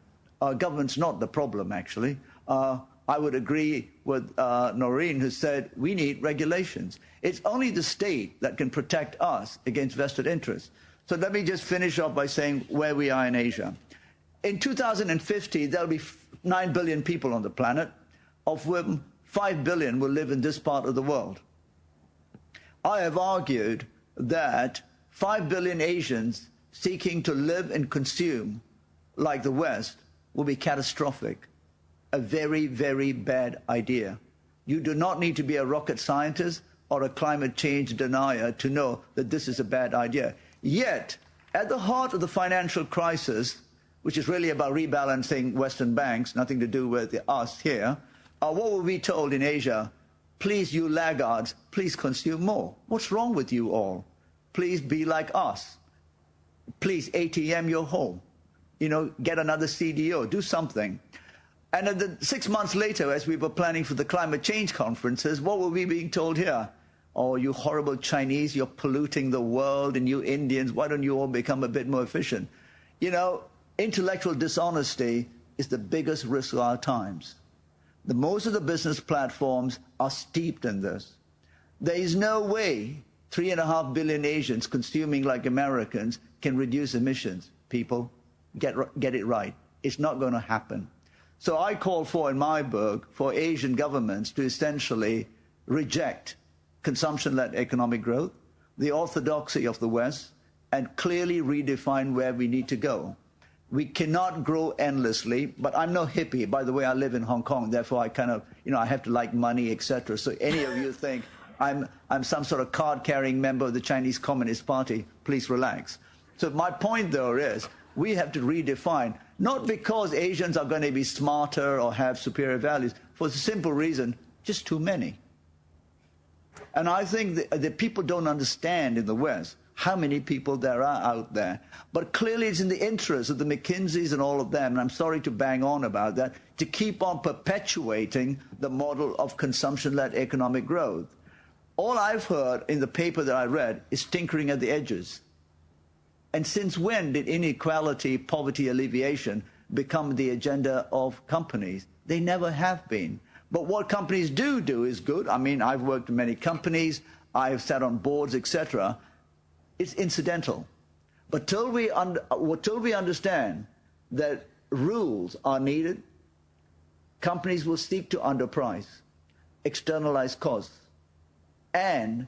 Government's not the problem, actually. I would agree with Noreen, who said we need regulations. It's only the state that can protect us against vested interests. So let me just finish off by saying where we are in Asia. In 2050, there'll be 9 billion people on the planet, of whom 5 billion will live in this part of the world. I have argued that 5 billion Asians seeking to live and consume like the West will be catastrophic. A very, very bad idea. You do not need to be a rocket scientist or a climate change denier to know that this is a bad idea. Yet, at the heart of the financial crisis, which is really about rebalancing Western banks, nothing to do with us here, what were we told in Asia? Please, you laggards, please consume more. What's wrong with you all? Please be like us. Please ATM your home. Get another CDO, do something. And then 6 months later, as we were planning for the climate change conferences, what were we being told here? Oh, you horrible Chinese, you're polluting the world, and you Indians, why don't you all become a bit more efficient? Intellectual dishonesty is the biggest risk of our times. Most of the business platforms are steeped in this. There is no way 3.5 billion Asians consuming like Americans can reduce emissions. People, get it right. It's not going to happen. So I call for, in my book, for Asian governments to essentially reject consumption-led economic growth, the orthodoxy of the West, and clearly redefine where we need to go. We cannot grow endlessly, but I'm no hippie. By the way, I live in Hong Kong, therefore I kind of, I have to like money, etc. So any of you think I'm some sort of card-carrying member of the Chinese Communist Party. Please relax. So my point, though, is we have to redefine, not because Asians are going to be smarter or have superior values, for the simple reason, just too many. And I think that people don't understand in the West how many people there are out there. But clearly it's in the interest of the McKinseys and all of them, and I'm sorry to bang on about that, to keep on perpetuating the model of consumption-led economic growth. All I've heard in the paper that I read is tinkering at the edges. And since when did inequality, poverty alleviation become the agenda of companies? They never have been. But what companies do is good. I mean, I've worked in many companies, I've sat on boards, etc. It's incidental. But till we understand that rules are needed, companies will seek to underprice, externalize costs, and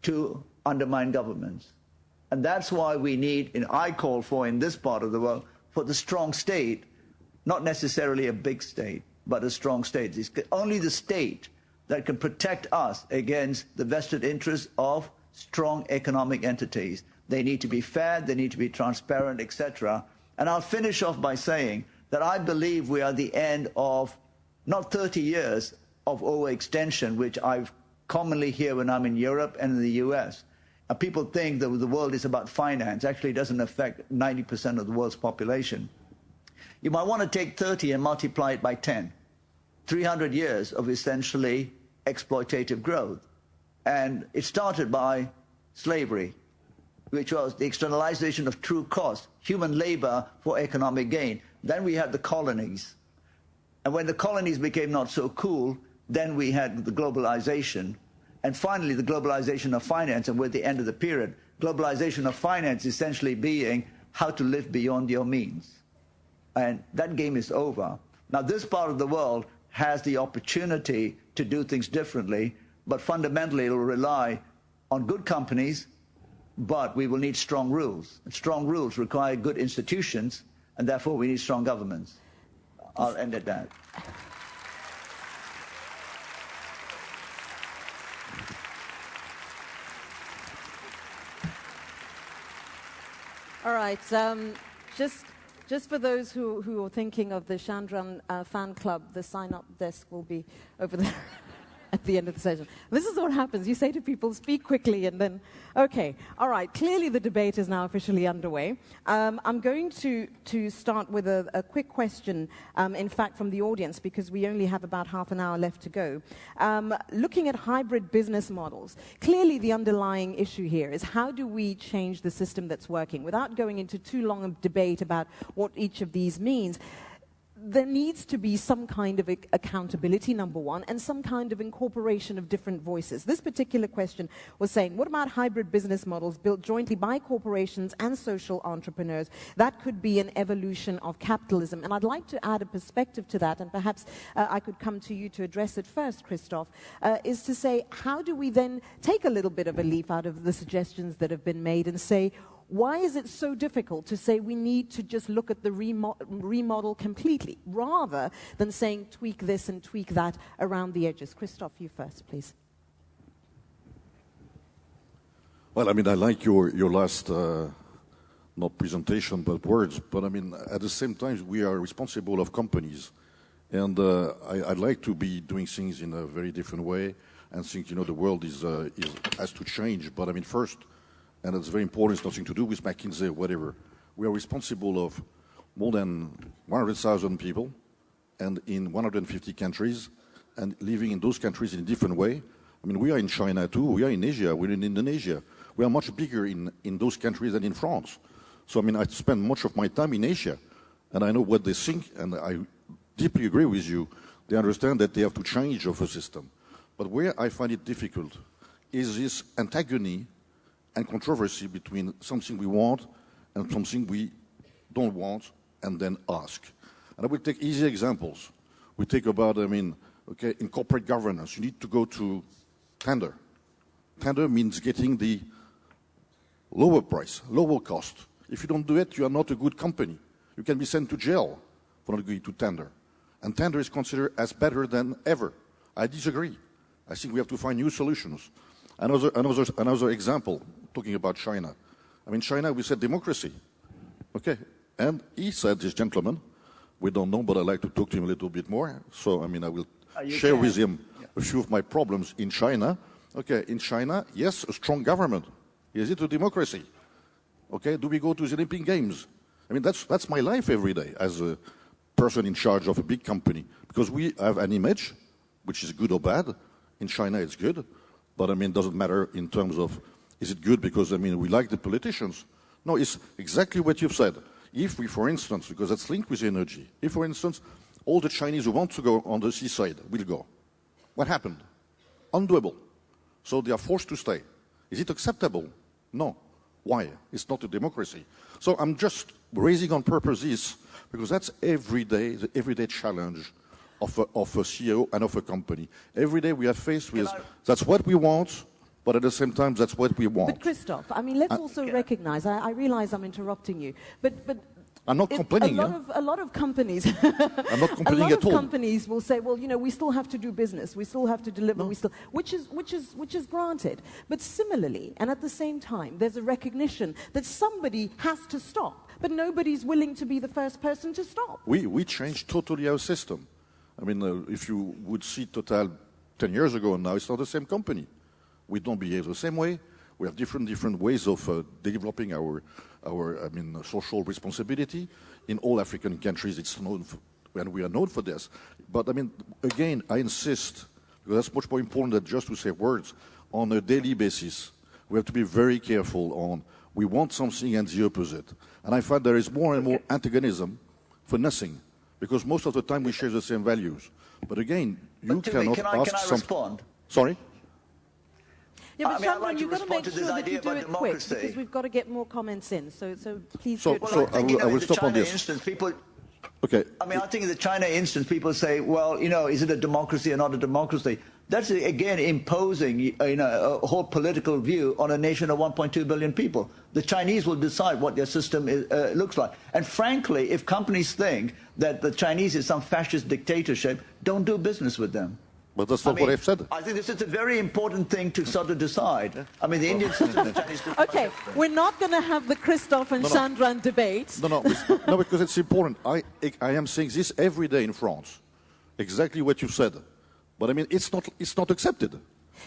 to undermine governments. And that's why we need, and I call for in this part of the world, for the strong state, not necessarily a big state, but a strong state. It's only the state that can protect us against the vested interests of strong economic entities. They need to be fair, they need to be transparent, etc. And I'll finish off by saying that I believe we are at the end of not 30 years of overextension, which I've commonly hear when I'm in Europe and in the US. People think that the world is about finance. Actually, it doesn't affect 90% of the world's population. You might want to take 30 and multiply it by 10. 300 years of essentially exploitative growth. And it started by slavery, which was the externalization of true cost, human labor for economic gain. Then we had the colonies. And when the colonies became not so cool, then we had the globalization. And finally, the globalization of finance, and we're at the end of the period. Globalization of finance essentially being how to live beyond your means. And that game is over. Now, this part of the world has the opportunity to do things differently, but fundamentally it will rely on good companies, but we will need strong rules. And strong rules require good institutions, and therefore we need strong governments. I'll end at that. All right. Just for those who are thinking of the Chandran fan club, the sign-up desk will be over there at the end of the session. This is what happens. You say to people, speak quickly, and then, okay. All right. Clearly, the debate is now officially underway. I'm going to start with a quick question, in fact, from the audience, because we only have about half an hour left to go. Looking at hybrid business models, clearly the underlying issue here is how do we change the system that's working? Without going into too long a debate about what each of these means, there needs to be some kind of accountability, number one, and some kind of incorporation of different voices. This particular question was saying, what about hybrid business models built jointly by corporations and social entrepreneurs? That could be an evolution of capitalism. And I'd like to add a perspective to that, and perhaps I could come to you to address it first, Christoph, is to say, how do we then take a little bit of a leaf out of the suggestions that have been made and say, why is it so difficult to say we need to just look at the remodel completely, rather than saying tweak this and tweak that around the edges? Christoph, you first, please. Well, I mean, I like your last, not presentation, but words. But I mean, at the same time, we are responsible of companies. And I'd like to be doing things in a very different way and think, you know, the world has to change. But I mean, first, and it's very important, it's nothing to do with McKinsey or whatever. We are responsible of more than 100,000 people and in 150 countries and living in those countries in a different way. I mean, we are in China too, we are in Asia, we're in Indonesia. We are much bigger in those countries than in France. So, I mean, I spend much of my time in Asia and I know what they think, and I deeply agree with you. They understand that they have to change of a system. But where I find it difficult is this antagony and controversy between something we want and something we don't want, and then ask. And I will take easy examples. We take about, I mean, okay, in corporate governance, you need to go to tender. Tender means getting the lower price, lower cost. If you don't do it, you are not a good company. You can be sent to jail for not going to tender. And tender is considered as better than ever. I disagree. I think we have to find new solutions. Another example, talking about China. I mean, China, we said democracy. Okay. And he said, this gentleman, we don't know, but I'd like to talk to him a little bit more. So, I mean, I will share with him a few of my problems in China. Okay, in China, yes, a strong government. Is it a democracy? Okay, do we go to the Olympic Games? I mean, that's my life every day as a person in charge of a big company. Because we have an image, which is good or bad. In China, it's good. But, I mean, it doesn't matter in terms of, is it good because, I mean, we like the politicians? No, it's exactly what you've said. If we, for instance, because that's linked with energy, if, for instance, all the Chinese who want to go on the seaside will go, what happened? Undoable. So they are forced to stay. Is it acceptable? No. Why? It's not a democracy. So I'm just raising on purpose this, because that's the everyday challenge of a CEO and of a company. Every day we are faced with, that's what we want, but at the same time, that's what we want. But Christophe, I mean, let's also recognize, I realize I'm interrupting you, but I'm not complaining. A lot of companies, I'm not complaining a lot at all. of companies will say, well, you know, we still have to do business, we still have to deliver, which is granted. But similarly, and at the same time, there's a recognition that somebody has to stop, but nobody's willing to be the first person to stop. We changed totally our system. I mean, if you would see Total 10 years ago and now, it's not the same company. We don't behave the same way. We have different ways of developing our social responsibility. In all African countries, it's known, and we are known for this. But I mean, again, I insist, because that's much more important than just to say words. On a daily basis, we have to be very careful on, we want something and the opposite. And I find there is more and more antagonism for nothing, because most of the time we share the same values. But again, you cannot ask can I respond? Sorry? Yeah, but I'd like you've got to make to sure that you do it quick, because we've got to get more comments in. So please do it. Well, I will stop on this. Instance, people, okay. I mean, I think in the China instance, people say, well, you know, is it a democracy or not a democracy? That's, again, imposing, a whole political view on a nation of 1.2 billion people. The Chinese will decide what their system looks like. And frankly, if companies think that the Chinese is some fascist dictatorship, don't do business with them. But that's not what I've said. I think this is a very important thing to sort of decide. I mean, the Indian system, the Chinese system. Okay, we're not going to have the Christophe and Chandran debate. No, because it's important. I am saying this every day in France. Exactly what you said. But I mean, it's not accepted.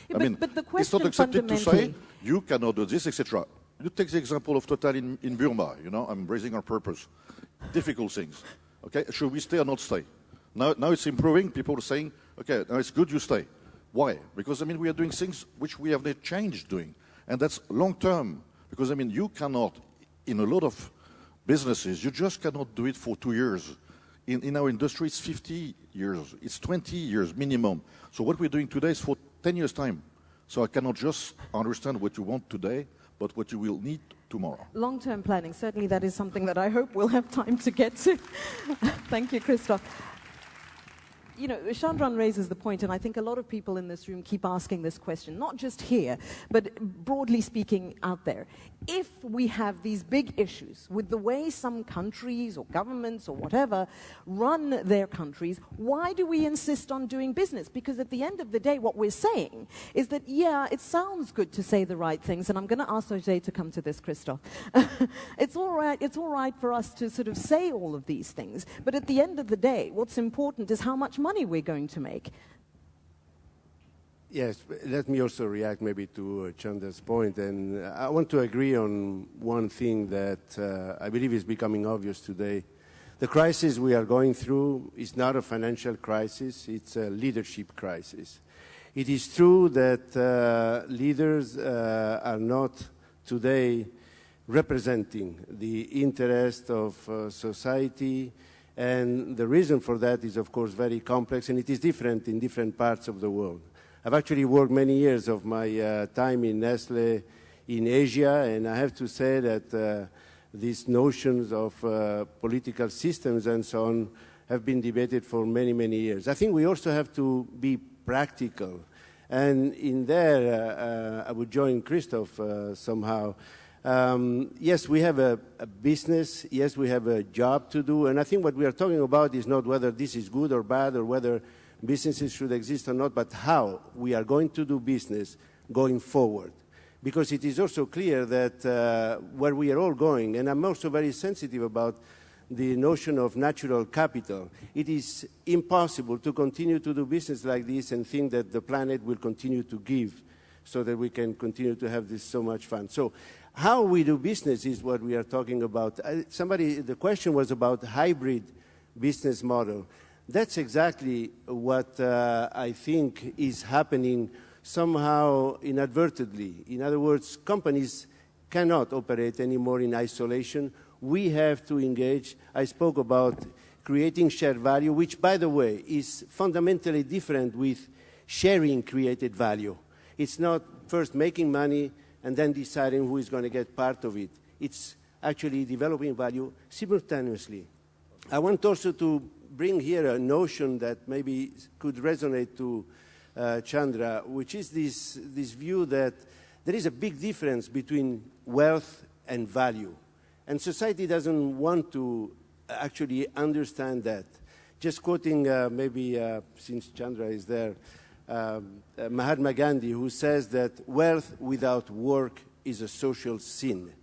Yeah, but the question it's not accepted to say, you cannot do this, etc. You take the example of Total in Burma, I'm raising on purpose. Difficult things. Okay, should we stay or not stay? Now it's improving. People are saying, okay, now it's good you stay. Why? Because, I mean, we are doing things which we have not changed doing. And that's long term. Because, I mean, you cannot, in a lot of businesses, you just cannot do it for 2 years. In our industry, it's 50 years. It's 20 years minimum. So what we're doing today is for 10 years' time. So I cannot just understand what you want today, but what you will need tomorrow. Long-term planning, certainly that is something that I hope we'll have time to get to. Thank you, Christophe. You know, Chandran raises the point, and I think a lot of people in this room keep asking this question, not just here, but broadly speaking out there. If we have these big issues with the way some countries or governments or whatever run their countries, why do we insist on doing business? Because at the end of the day, what we're saying is that, yeah, it sounds good to say the right things, and I'm going to ask José to come to this, Christophe. It's all right for us to sort of say all of these things, but at the end of the day, what's important is how much money we're going to make. Yes, let me also react maybe to Chandra's point, and I want to agree on one thing that I believe is becoming obvious today. The crisis we are going through is not a financial crisis, it's a leadership crisis. It is true that leaders are not today representing the interest of society, and the reason for that is, of course, very complex, and it is different in different parts of the world. I've actually worked many years of my time in Nestle in Asia, and I have to say that these notions of political systems and so on have been debated for many, many years. I think we also have to be practical, and in there I would join Christophe somehow. Yes, we have a business, yes, we have a job to do, and I think what we are talking about is not whether this is good or bad or whether businesses should exist or not, but how we are going to do business, going forward. Because it is also clear that where we are all going, and I'm also very sensitive about the notion of natural capital, it is impossible to continue to do business like this and think that the planet will continue to give so that we can continue to have this so much fun. So how we do business is what we are talking about. The question was about hybrid business model. That's exactly what I think is happening somehow inadvertently. In other words, companies cannot operate anymore in isolation. We have to engage. I spoke about creating shared value, which, by the way, is fundamentally different with sharing created value. It's not first making money and then deciding who is going to get part of it. It's actually developing value simultaneously. I want also to bring here a notion that maybe could resonate to Chandra, which is this view that there is a big difference between wealth and value. And society doesn't want to actually understand that. Just quoting since Chandra is there, Mahatma Gandhi, who says that wealth without work is a social sin.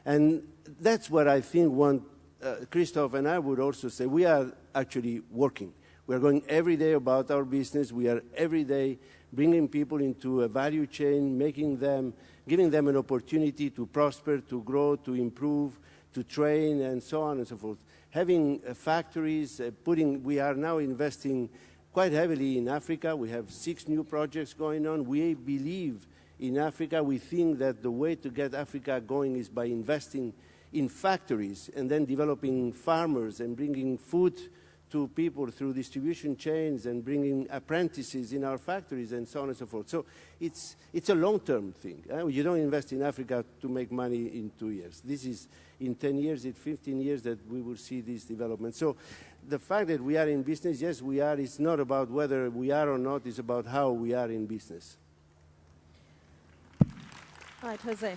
And that's what I think Christoph and I would also say. We are actually working. We are going every day about our business. We are every day bringing people into a value chain, giving them an opportunity to prosper, to grow, to improve, to train, and so on and so forth. Having factories, we are now investing quite heavily in Africa. We have 6 new projects going on. We believe in Africa. We think that the way to get Africa going is by investing in factories and then developing farmers and bringing food to people through distribution chains and bringing apprentices in our factories and so on and so forth. So it's a long-term thing. You don't invest in Africa to make money in 2 years. This is in 10 years, in 15 years that we will see this development. So the fact that we are in business, yes, we are. It's not about whether we are or not. It's about how we are in business. All right, Jose.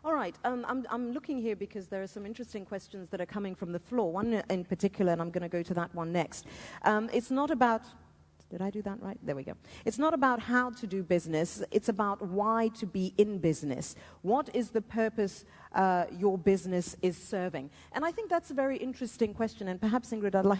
All right, I'm looking here because there are some interesting questions that are coming from the floor, one in particular, and I'm going to go to that one next. It's not about, did I do that right? There we go. It's not about how to do business, it's about why to be in business. What is the purpose your business is serving? And I think that's a very interesting question, and perhaps, Ingrid,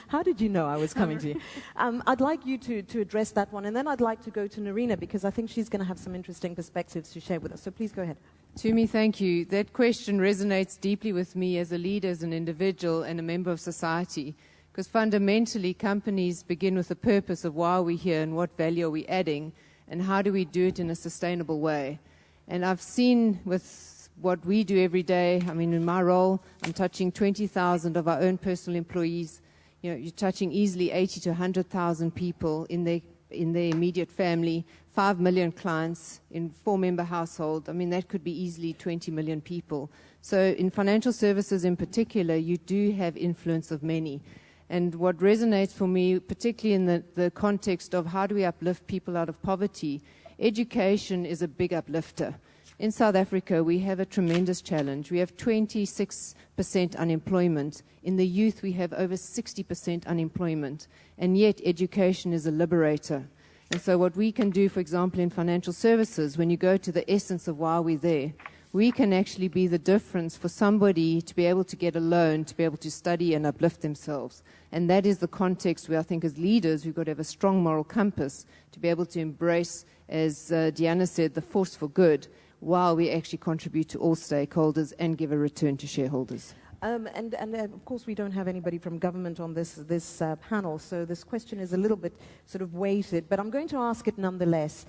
how did you know I was coming to you? I'd like you to address that one, and then I'd like to go to Nerina, because I think she's going to have some interesting perspectives to share with us. So please go ahead. Tumi, thank you. That question resonates deeply with me as a leader, as an individual, and a member of society, because fundamentally companies begin with the purpose of why are we here and what value are we adding, and how do we do it in a sustainable way. And I've seen with what we do every day, I mean, in my role, I'm touching 20,000 of our own personal employees. You know, you're touching easily 80 to 100,000 people in their immediate family, 5 million clients in 4-member household. I mean, that could be easily 20 million people. So in financial services in particular, you do have influence of many. And what resonates for me, particularly in the context of how do we uplift people out of poverty, education is a big uplifter. In South Africa, we have a tremendous challenge. We have 26% unemployment. In the youth, we have over 60% unemployment. And yet, education is a liberator. And so what we can do, for example, in financial services, when you go to the essence of why we're there, we can actually be the difference for somebody to be able to get a loan, to be able to study and uplift themselves. And that is the context where I think as leaders, we've got to have a strong moral compass to be able to embrace, as Diana said, the force for good, while we actually contribute to all stakeholders and give a return to shareholders. And of course, we don't have anybody from government on this panel, so this question is a little bit sort of weighted, but I'm going to ask it nonetheless.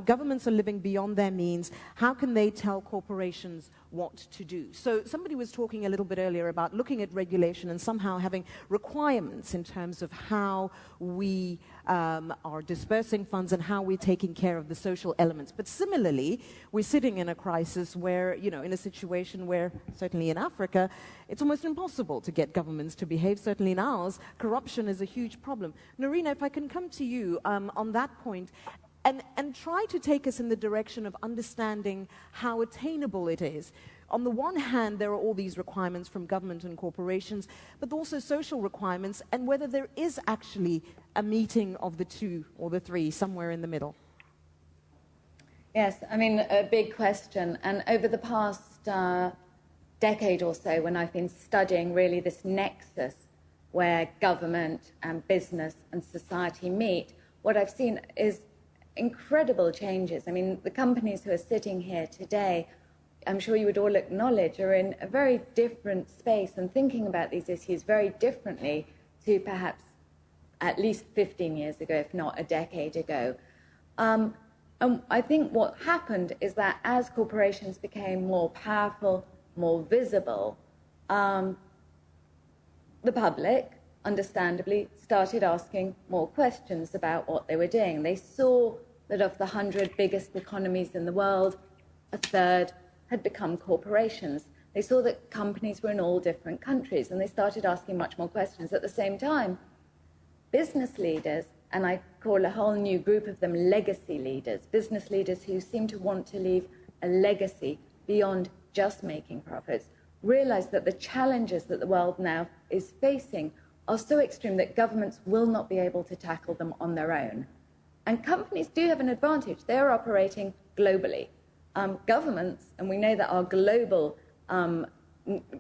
Governments are living beyond their means. How can they tell corporations what to do? So somebody was talking a little bit earlier about looking at regulation and somehow having requirements in terms of how we are dispersing funds and how we're taking care of the social elements. But similarly, we're sitting in a crisis where, you know, in a situation where, certainly in Africa, it's almost impossible to get governments to behave. Certainly in ours, corruption is a huge problem. Nerina, if I can come to you on that point, and try to take us in the direction of understanding how attainable it is. on the one hand, there are all these requirements from government and corporations, but also social requirements, and whether there is actually a meeting of the two or the three, somewhere in the middle. Yes, I mean, a big question. And over the past decade or so, when I've been studying really this nexus where government and business and society meet, what I've seen is incredible changes. I mean, the companies who are sitting here today, I'm sure you would all acknowledge, are in a very different space and thinking about these issues very differently to perhaps at least 15 years ago, if not a decade ago. And I think what happened is that as corporations became more powerful, more visible, the public, understandably, started asking more questions about what they were doing. They saw that of the 100 biggest economies in the world, a third had become corporations. They saw that companies were in all different countries, and they started asking much more questions. At the same time, business leaders, and I call a whole new group of them legacy leaders, business leaders who seem to want to leave a legacy beyond just making profits, realize that the challenges that the world now is facing are so extreme that governments will not be able to tackle them on their own. And companies do have an advantage. They're operating globally. Governments, and we know that our global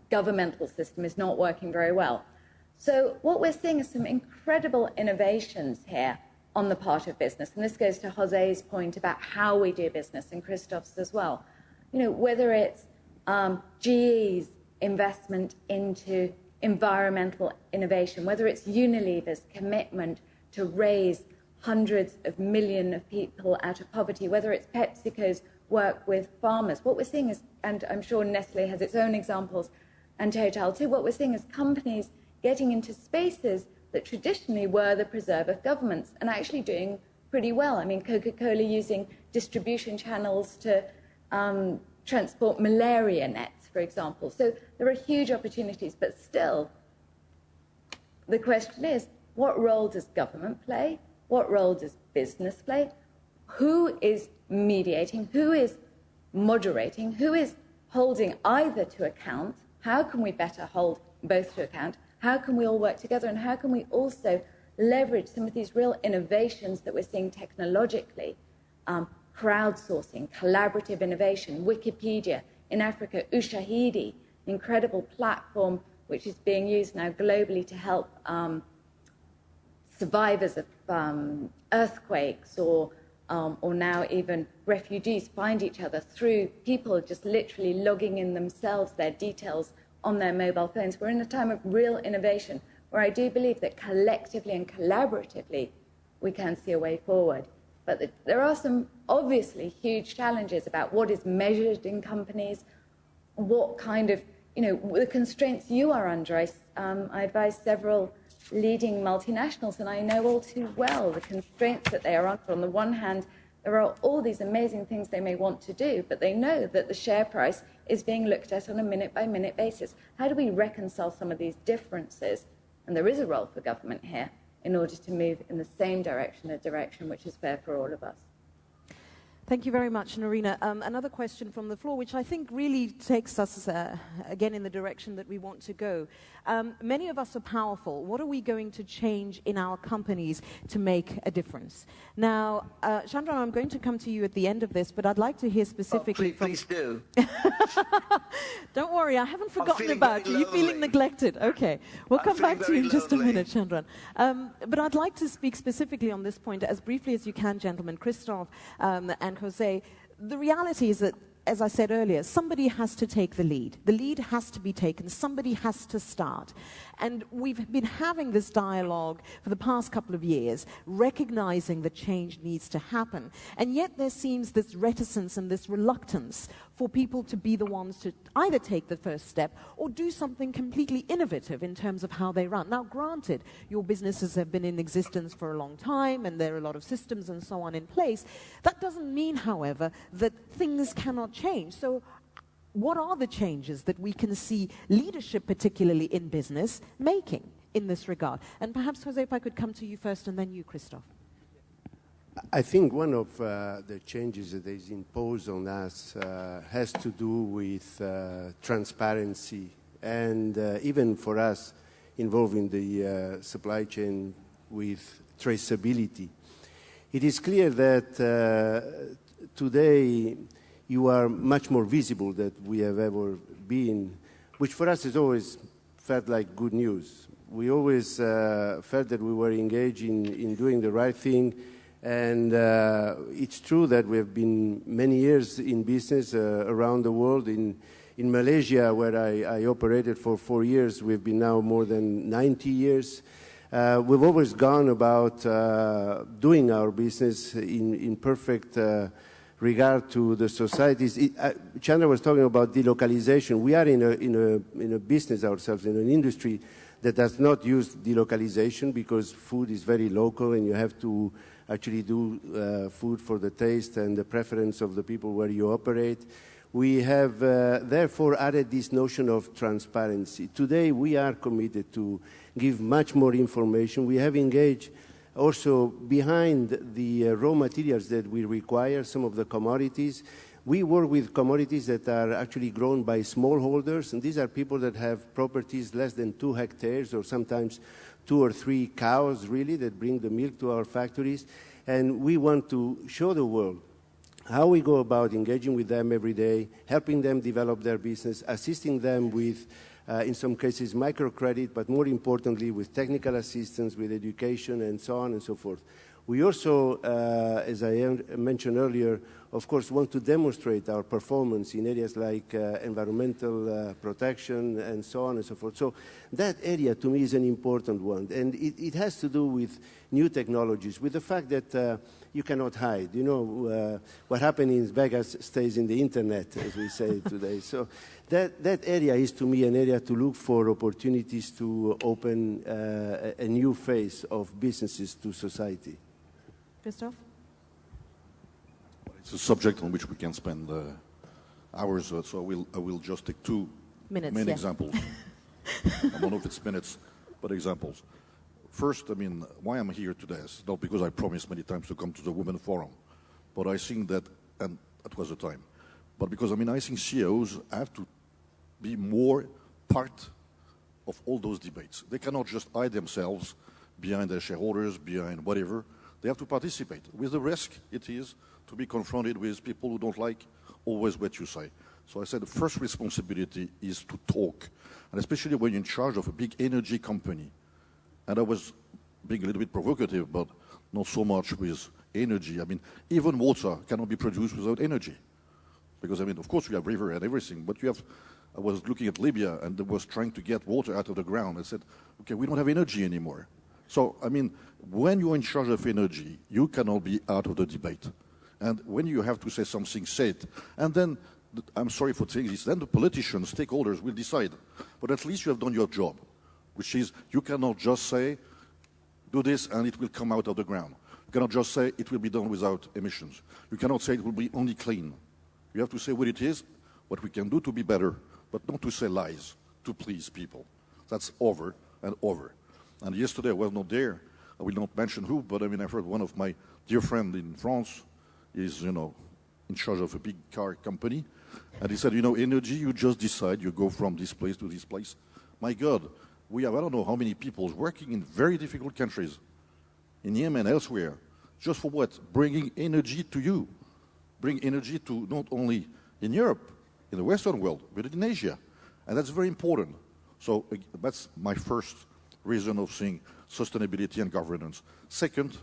governmental system is not working very well. So what we're seeing is some incredible innovations here on the part of business. And this goes to Jose's point about how we do business, and Christoph's as well. You know, whether it's GE's investment into environmental innovation, whether it's Unilever's commitment to raise hundreds of millions of people out of poverty, whether it's PepsiCo's work with farmers. What we're seeing is, and I'm sure Nestle has its own examples, and Total too, what we're seeing is companies getting into spaces that traditionally were the preserve of governments and actually doing pretty well. I mean, Coca-Cola using distribution channels to transport malaria nets, for example. So there are huge opportunities, but still, the question is, what role does government play? What role does business play? Who is mediating? Who is moderating? Who is holding either to account? How can we better hold both to account? How can we all work together? And how can we also leverage some of these real innovations that we're seeing technologically? Crowdsourcing, collaborative innovation, Wikipedia in Africa, Ushahidi, incredible platform which is being used now globally to help survivors of earthquakes or now even refugees find each other through people just literally logging in themselves their details on their mobile phones. We're in a time of real innovation where I do believe that collectively and collaboratively we can see a way forward. But there are some obviously huge challenges about what is measured in companies, what kind of, the constraints you are under. I advise several leading multinationals, and I know all too well the constraints that they are under. On the one hand, there are all these amazing things they may want to do, but they know that the share price is being looked at on a minute-by-minute basis. How do we reconcile some of these differences? And there is a role for government here in order to move in the same direction, a direction which is fair for all of us. Thank you very much, Narina. Another question from the floor, which I think really takes us, again, in the direction that we want to go. Many of us are powerful. What are we going to change in our companies to make a difference? Now, Chandran, I'm going to come to you at the end of this, but I'd like to hear specifically from... Please do. Don't worry, I haven't forgotten about you. You're feeling neglected. Okay. We'll come back to you in just a minute, Chandran. But I'd like to speak specifically on this point as briefly as you can, gentlemen. Christoph and Jose, the reality is that, as I said earlier, somebody has to take the lead. The lead has to be taken. Somebody has to start. And we've been having this dialogue for the past couple of years, recognizing that change needs to happen. And yet there seems this reticence and this reluctance for people to be the ones to either take the first step or do something completely innovative in terms of how they run. Now, granted, your businesses have been in existence for a long time and there are a lot of systems and so on in place. That doesn't mean, however, that things cannot change. So what are the changes that we can see leadership, particularly in business, making in this regard? And perhaps, Jose, if I could come to you first and then you, Christoph. I think one of the changes that is imposed on us has to do with transparency, and even for us involving the supply chain with traceability. It is clear that today you are much more visible than we have ever been, which for us has always felt like good news. We always felt that we were engaged in doing the right thing. And it's true that we have been many years in business around the world. In Malaysia, where I operated for 4 years, we've been now more than 90 years. We've always gone about doing our business in perfect regard to the societies. Chandra was talking about delocalization. We are in a business ourselves, in an industry that does not use delocalization because food is very local and you have to actually do food for the taste and the preference of the people where you operate. We have therefore added this notion of transparency. Today we are committed to give much more information. We have engaged also behind the raw materials that we require, some of the commodities. We work with commodities that are actually grown by smallholders, and these are people that have properties less than 2 hectares or sometimes 2 or 3 cows, really, that bring the milk to our factories. And we want to show the world how we go about engaging with them every day, helping them develop their business, assisting them with, in some cases, microcredit, but more importantly, with technical assistance, with education, and so on and so forth. We also, as I mentioned earlier, of course, want to demonstrate our performance in areas like environmental protection and so on and so forth. So that area, to me, is an important one. And it has to do with new technologies, with the fact that you cannot hide. You know, what happened in Vegas stays in the internet, as we say today. So that area is, to me, an area to look for opportunities to open a new phase of businesses to society. Christoph? It's a subject on which we can spend hours, so I will just take 2 main examples. I don't know if it's minutes, but examples. First, I mean, why I'm here today is not because I promised many times to come to the Women Forum, but I think that, and that was the time, but because, I mean, I think CEOs have to be more part of all those debates. They cannot just hide themselves behind their shareholders, behind whatever. They have to participate, with the risk it is to be confronted with people who don't like always what you say. So I said the first responsibility is to talk, and especially when you're in charge of a big energy company. And I was being a little bit provocative, but not so much with energy. I mean, even water cannot be produced without energy. Because, I mean, of course we have river and everything, but you have, I was looking at Libya and they was trying to get water out of the ground. I said, okay, we don't have energy anymore. So, I mean, when you're in charge of energy, you cannot be out of the debate. And when you have to say something, say it. And then, I'm sorry for saying this, then the politicians, stakeholders will decide. But at least you have done your job, which is you cannot just say, do this and it will come out of the ground. You cannot just say it will be done without emissions. You cannot say it will be only clean. You have to say what it is, what we can do to be better, but not to say lies, to please people. That's over and over. And yesterday I was not there. I will not mention who, but I mean, I've heard one of my dear friends in France is, you know, in charge of a big car company. And he said, you know, energy, you just decide, you go from this place to this place. My God, we have, I don't know how many people working in very difficult countries, in Yemen, elsewhere, just for what? Bringing energy to you. Bring energy to not only in Europe, in the Western world, but in Asia. And that's very important. So that's my first reason of seeing sustainability and governance. Second,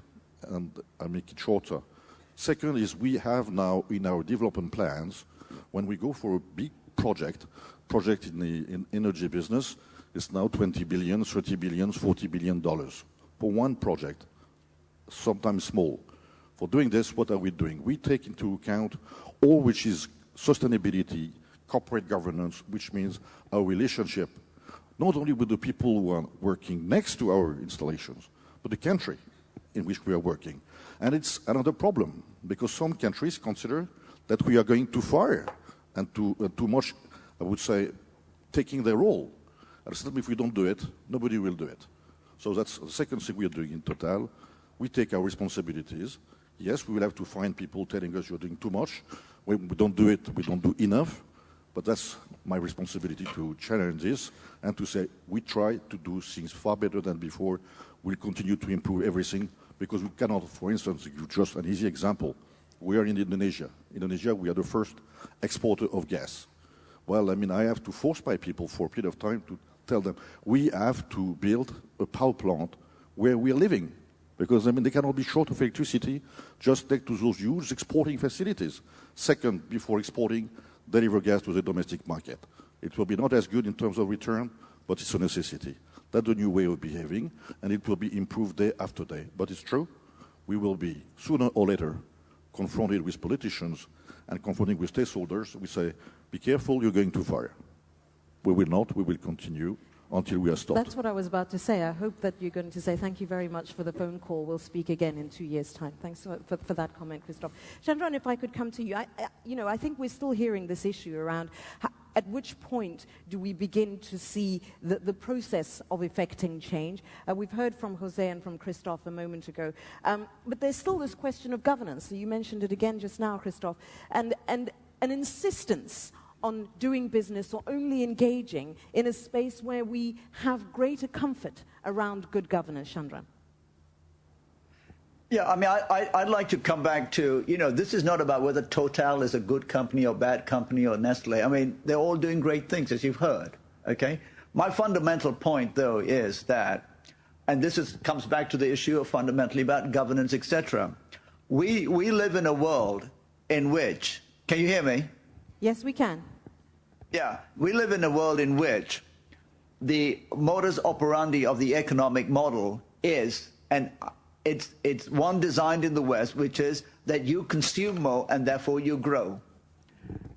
and I'll make it shorter, second is we have now in our development plans, when we go for a big project in the energy business, it's now 20 billion, 30 billion, $40 billion for one project, sometimes small. For doing this, what are we doing? We take into account all which is sustainability, corporate governance, which means our relationship, not only with the people who are working next to our installations, but the country in which we are working. And it's another problem, because some countries consider that we are going too far and too much, I would say, taking their role. And if we don't do it, nobody will do it. So that's the second thing we are doing in Total. We take our responsibilities, Yes, we will have to find people telling us you're doing too much. When we don't do it, we don't do enough. But that's my responsibility to challenge this and to say we try to do things far better than before. We'll continue to improve everything because we cannot, for instance, give just an easy example. We are in Indonesia. Indonesia, we are the first exporter of gas. Well, I mean, I have to force my people for a period of time to tell them we have to build a power plant where we are living. Because, I mean, they cannot be short of electricity just next to those huge exporting facilities. Second, before exporting, deliver gas to the domestic market. It will be not as good in terms of return, but it's a necessity. That's the new way of behaving, and it will be improved day after day. But it's true, we will be, sooner or later, confronted with politicians and confronted with stakeholders. We say, be careful, you're going too far. We will not, we will continue until we are stopped. That's what I was about to say. I hope that you're going to say thank you very much for the phone call. We'll speak again in 2 years' time. Thanks for that comment, Christophe. Chandran, if I could come to you. I think we're still hearing this issue around at which point do we begin to see the process of effecting change. We've heard from Jose and from Christophe a moment ago. But there's still this question of governance. So you mentioned it again just now, Christophe. And an insistence on doing business or only engaging in a space where we have greater comfort around good governance. Chandran. Yeah, I mean, I'd like to come back to, this is not about whether Total is a good company or bad company or Nestle. I mean, they're all doing great things, as you've heard, okay? My fundamental point, though, is that, and comes back to the issue of fundamentally about governance, etc. We live in a world in which, can you hear me? Yes, we can. Yeah, we live in a world in which the modus operandi of the economic model is, and it's one designed in the West, which is that you consume more and therefore you grow.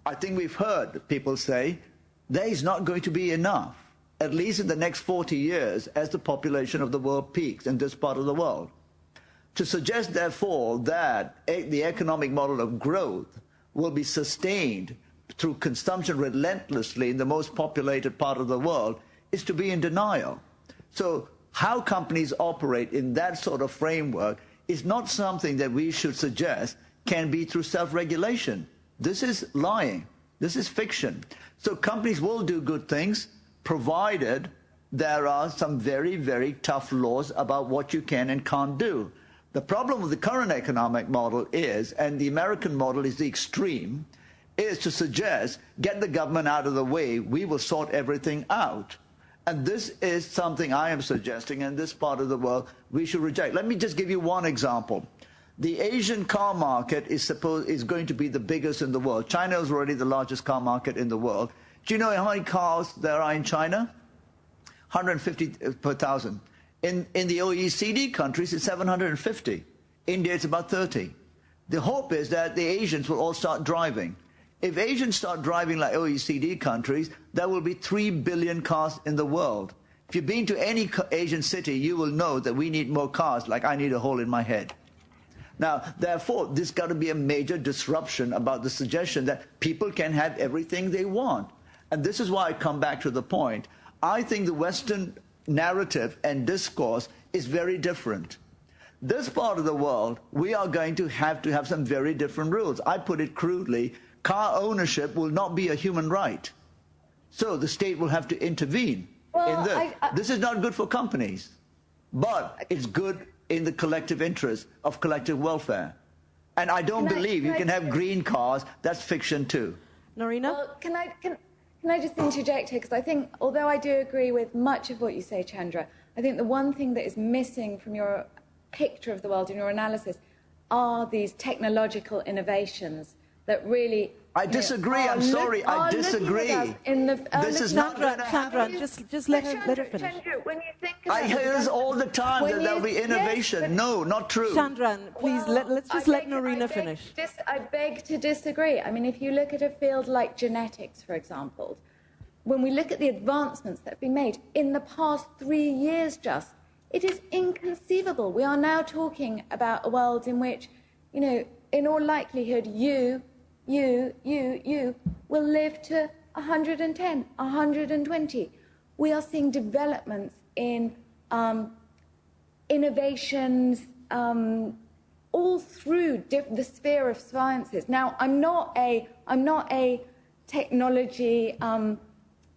I think we've heard people say there is not going to be enough, at least in the next 40 years, as the population of the world peaks in this part of the world. To suggest, therefore, that the economic model of growth will be sustained through consumption relentlessly in the most populated part of the world is to be in denial. So how companies operate in that sort of framework is not something that we should suggest can be through self-regulation. This is lying. This is fiction. So companies will do good things provided there are some very, very tough laws about what you can and can't do. The problem with the current economic model is, and the American model is the extreme, is to suggest, get the government out of the way, we will sort everything out. And this is something I am suggesting in this part of the world we should reject. Let me just give you one example. The Asian car market is going to be the biggest in the world. China is already the largest car market in the world. Do you know how many cars there are in China? 150 per thousand. In the OECD countries, it's 750. India, it's about 30. The hope is that the Asians will all start driving. If Asians start driving like OECD countries, there will be 3 billion cars in the world. If you've been to any Asian city, you will know that we need more cars, like I need a hole in my head. Now, therefore, there's got to be a major disruption about the suggestion that people can have everything they want. And this is why I come back to the point. I think the Western narrative and discourse is very different. This part of the world, we are going to have some very different rules. I put it crudely, car ownership will not be a human right. So the state will have to intervene in this. This is not good for companies, but it's good in the collective interest of collective welfare. And I don't believe you can have green cars. That's fiction too. Norina? Well, can I just interject here? Because I think, although I do agree with much of what you say, Chandra, I think the one thing that is missing from your picture of the world in your analysis are these technological innovations that really... I disagree. I'm sorry. I disagree. This is not going to happen. Just let her finish. Chandra, when you think about I hear this all the time, that there'll be innovation. Yes, no, not true. Chandran, please, let's just let Norina finish. I beg to disagree. I mean, if you look at a field like genetics, for example, when we look at the advancements that have been made in the past 3 years just, it is inconceivable. We are now talking about a world in which, in all likelihood, you will live to 110, 120. We are seeing developments in innovations all through the sphere of sciences. Now, I'm not a technology. I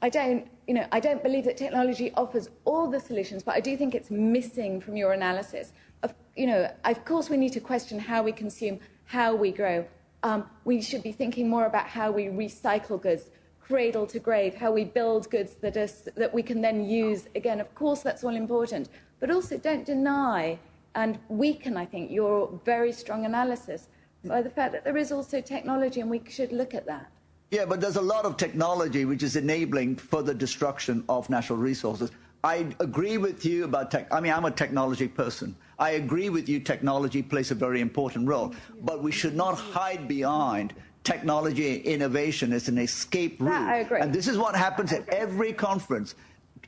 don't believe that technology offers all the solutions, but I do think it's missing from your analysis. Of course, we need to question how we consume, how we grow. We should be thinking more about how we recycle goods, cradle to grave, how we build goods that we can then use again. Of course, that's all important, but also don't deny and weaken, I think, your very strong analysis by the fact that there is also technology, and we should look at that. Yeah, but there's a lot of technology which is enabling further destruction of natural resources. I agree with you about I'm a technology person. I agree with you, technology plays a very important role, but we should not hide behind technology innovation as an escape route. I agree. And this is what happens at every conference.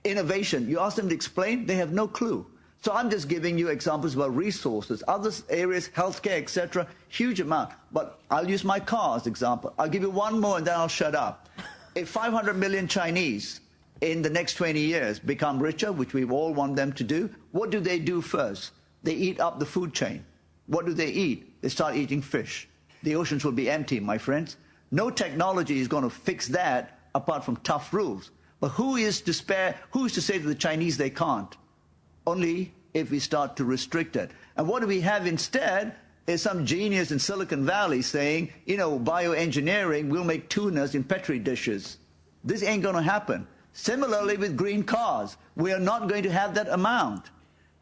Innovation, you ask them to explain, they have no clue. So I'm just giving you examples about resources, other areas, healthcare, etc., huge amount. But I'll use my car as example. I'll give you one more and then I'll shut up. If 500 million Chinese in the next 20 years become richer, which we all want them to do, what do first? They eat up the food chain. What do they eat? They start eating fish. The oceans will be empty, my friends. No technology is going to fix that apart from tough rules. But who is to say to the Chinese they can't? Only if we start to restrict it. And what do we have instead is some genius in Silicon Valley saying, bioengineering will make tunas in Petri dishes. This ain't going to happen. Similarly with green cars, we are not going to have that amount.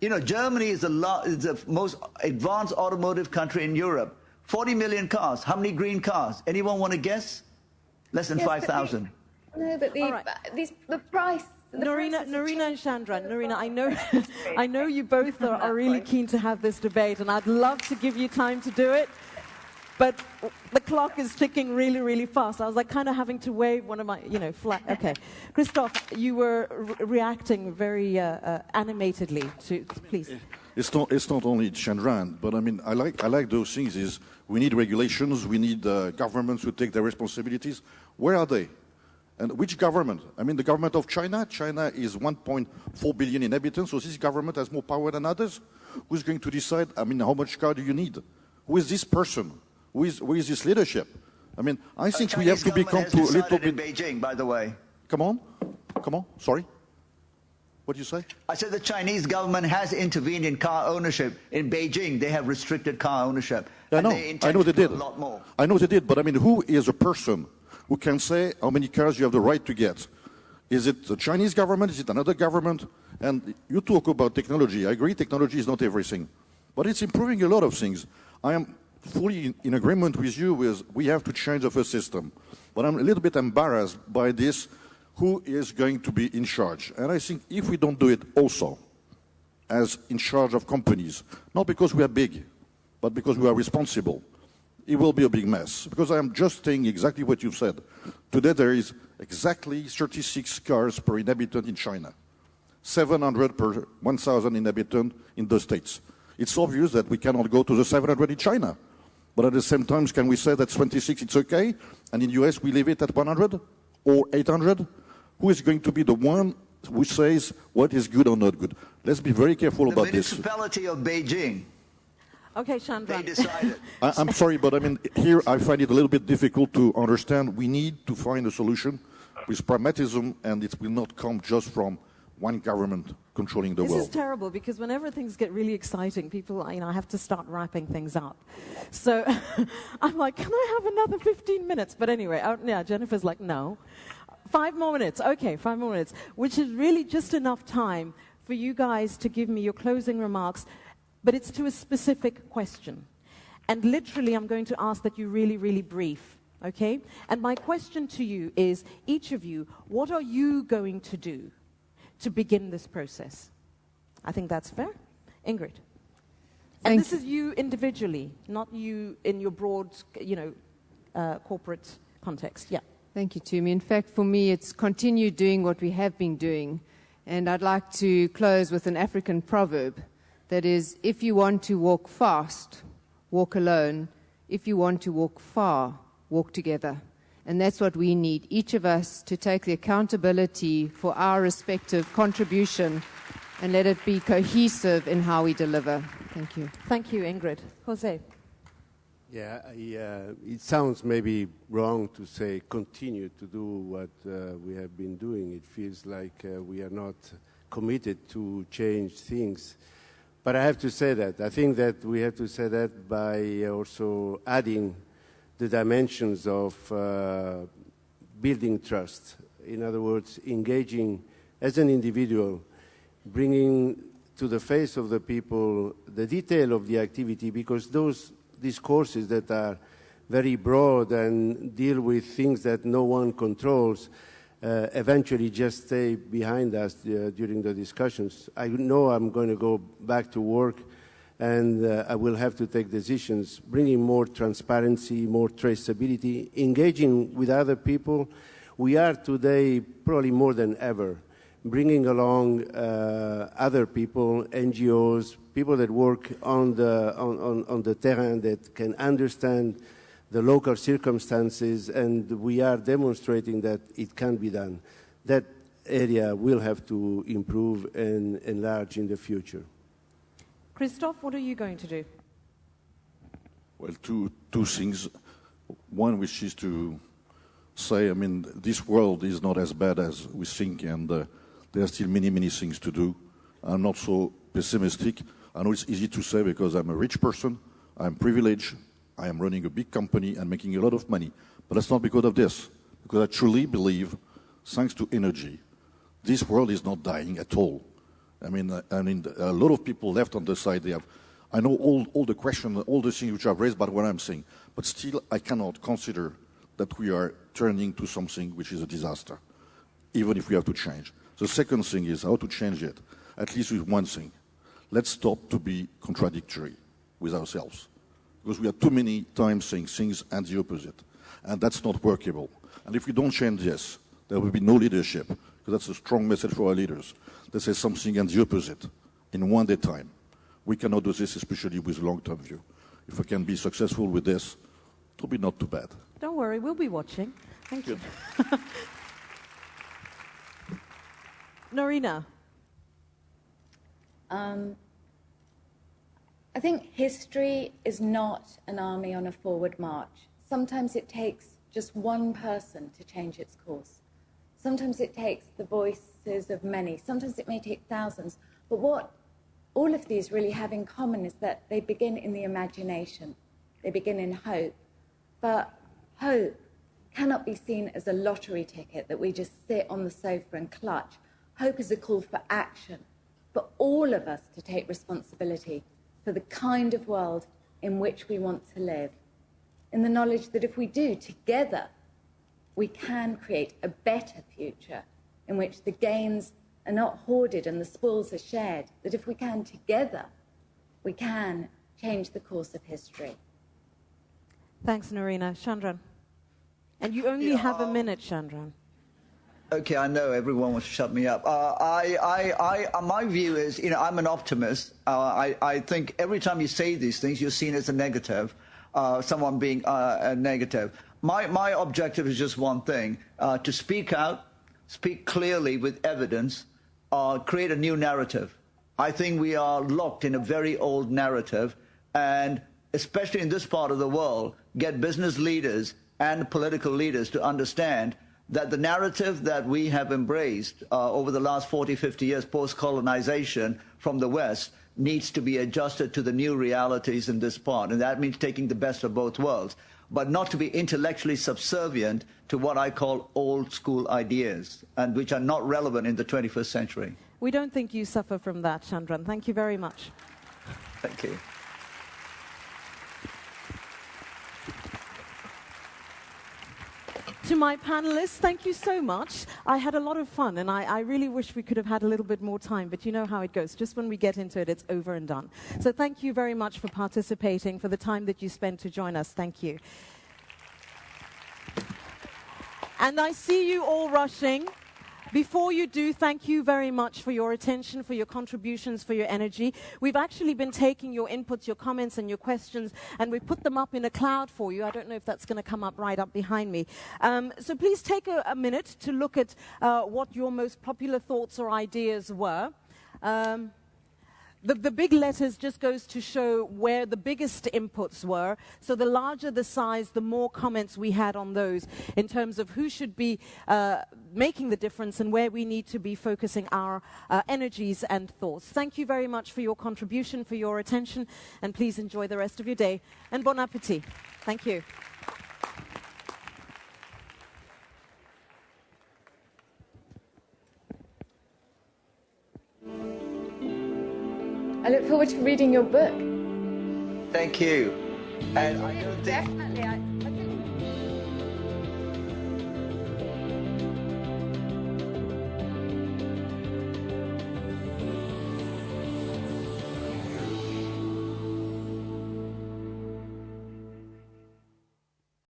Germany is the most advanced automotive country in Europe. 40 million cars. How many green cars? Anyone want to guess? Less than 5,000. No, but the price... Narina and Chandran, Narina, I know you both are really keen to have this debate, and I'd love to give you time to do it, but the clock is ticking really, really fast. I was kind of having to wave one of my, flat. Okay, Christoph, you were reacting very animatedly to, please. It's not only Chandran, but I like those things. Is we need regulations, we need governments to take their responsibilities. Where are they? And which government? The government of China. China is 1.4 billion inhabitants, so this government has more power than others. Who's going to decide, how much car do you need? Who is this person? Where is this leadership? I think we have to become to a little bit... in Beijing, by the way. Come on. Sorry? What do you say? I said the Chinese government has intervened in car ownership. In Beijing, they have restricted car ownership. I know they did. A lot more. I know they did, but who is a person who can say how many cars you have the right to get? Is it the Chinese government? Is it another government? And you talk about technology. I agree technology is not everything, but it's improving a lot of things. I am fully in agreement with you we have to change the first system. But I'm a little bit embarrassed by this, who is going to be in charge? And I think if we don't do it also as in charge of companies, not because we are big, but because we are responsible, it will be a big mess. Because I am just saying exactly what you've said. Today there is exactly 36 cars per inhabitant in China, 700 per 1,000 inhabitants in the States. It's obvious that we cannot go to the 700 in China. But at the same time, can we say that 26 it's okay, and in the US we leave it at 100 or 800? Who is going to be the one who says what is good or not good? Let's be very careful about this. The municipality of Beijing. Okay, Chandran. They decided. I'm sorry, but here I find it a little bit difficult to understand. We need to find a solution with pragmatism, and it will not come just from one government controlling the world. This is terrible, because whenever things get really exciting, people, I have to start wrapping things up. So I'm like, can I have another 15 minutes? But anyway, Jennifer's like, no. 5 more minutes. Okay, 5 more minutes, which is really just enough time for you guys to give me your closing remarks, but it's to a specific question. And literally, I'm going to ask that you really, really brief, okay? And my question to you is, each of you, what are you going to do to begin this process? I think that's fair. Ingrid. And this is you individually, not you in your broad, corporate context. Yeah. Thank you, Tumi. In fact, for me, it's continue doing what we have been doing. And I'd like to close with an African proverb that is, if you want to walk fast, walk alone. If you want to walk far, walk together. And that's what we need, each of us, to take the accountability for our respective contribution and let it be cohesive in how we deliver. Thank you. Thank you, Ingrid. Jose. Yeah, it sounds maybe wrong to say continue to do what we have been doing. It feels like we are not committed to change things. But I have to say that. I think that we have to say that by also adding the dimensions of building trust. In other words, engaging as an individual, bringing to the face of the people the detail of the activity, because these courses that are very broad and deal with things that no one controls eventually just stay behind us during the discussions. I know I'm going to go back to work and I will have to take decisions, bringing more transparency, more traceability, engaging with other people. We are today probably more than ever bringing along other people, NGOs, people that work on the terrain that can understand the local circumstances, and we are demonstrating that it can be done. That area will have to improve and enlarge in the future. Christoph, what are you going to do? Well, two things. One, which is to say, I mean, this world is not as bad as we think, and there are still many, many things to do. I'm not so pessimistic. I know it's easy to say because I'm a rich person, I'm privileged, I am running a big company and making a lot of money. But that's not because of this, because I truly believe, thanks to energy, this world is not dying at all. I mean, a lot of people left on the side, I know all the questions, all the things which are raised by what I'm saying, but still I cannot consider that we are turning to something which is a disaster, even if we have to change. The second thing is how to change it, at least with one thing. Let's stop to be contradictory with ourselves, because we are too many times saying things and the opposite, and that's not workable. And if we don't change this, there will be no leadership, because that's a strong message for our leaders. They say something and the opposite in one day time. We cannot do this, especially with long-term view. If we can be successful with this, it'll be not too bad. Don't worry, we'll be watching. Thank you. Norina. I think history is not an army on a forward march. Sometimes it takes just one person to change its course. Sometimes it takes the voices of many. Sometimes it may take thousands. But what all of these really have in common is that they begin in the imagination. They begin in hope. But hope cannot be seen as a lottery ticket that we just sit on the sofa and clutch. Hope is a call for action, for all of us to take responsibility for the kind of world in which we want to live, in the knowledge that if we do, together, we can create a better future in which the gains are not hoarded and the spoils are shared, that if we can, together, we can change the course of history. Thanks, Norina. Chandran. And you only have a minute, Chandran. Okay, I know everyone wants to shut me up. My view is, I'm an optimist. I think every time you say these things, you're seen as a negative, someone being a negative. My objective is just one thing, to speak out, speak clearly with evidence, create a new narrative. I think we are locked in a very old narrative, and especially in this part of the world, get business leaders and political leaders to understand that the narrative that we have embraced over the last 40, 50 years post-colonization from the West needs to be adjusted to the new realities in this part. And that means taking the best of both worlds, but not to be intellectually subservient to what I call old school ideas, and which are not relevant in the 21st century. We don't think you suffer from that, Chandran. Thank you very much. Thank you. To my panelists, thank you so much. I had a lot of fun, and I really wish we could have had a little bit more time, but you know how it goes. Just when we get into it, it's over and done. So thank you very much for participating, for the time that you spent to join us. Thank you. And I see you all rushing. Before you do, thank you very much for your attention, for your contributions, for your energy. We've actually been taking your inputs, your comments, and your questions, and we put them up in a cloud for you. I don't know if that's going to come up right up behind me. So please take a minute to look at what your most popular thoughts or ideas were. the big letters just goes to show where the biggest inputs were. So the larger the size, the more comments we had on those in terms of who should be making the difference and where we need to be focusing our energies and thoughts. Thank you very much for your contribution, for your attention, and please enjoy the rest of your day. And bon appétit. Thank you. I look forward to reading your book. Thank you. And I don't think... Definitely.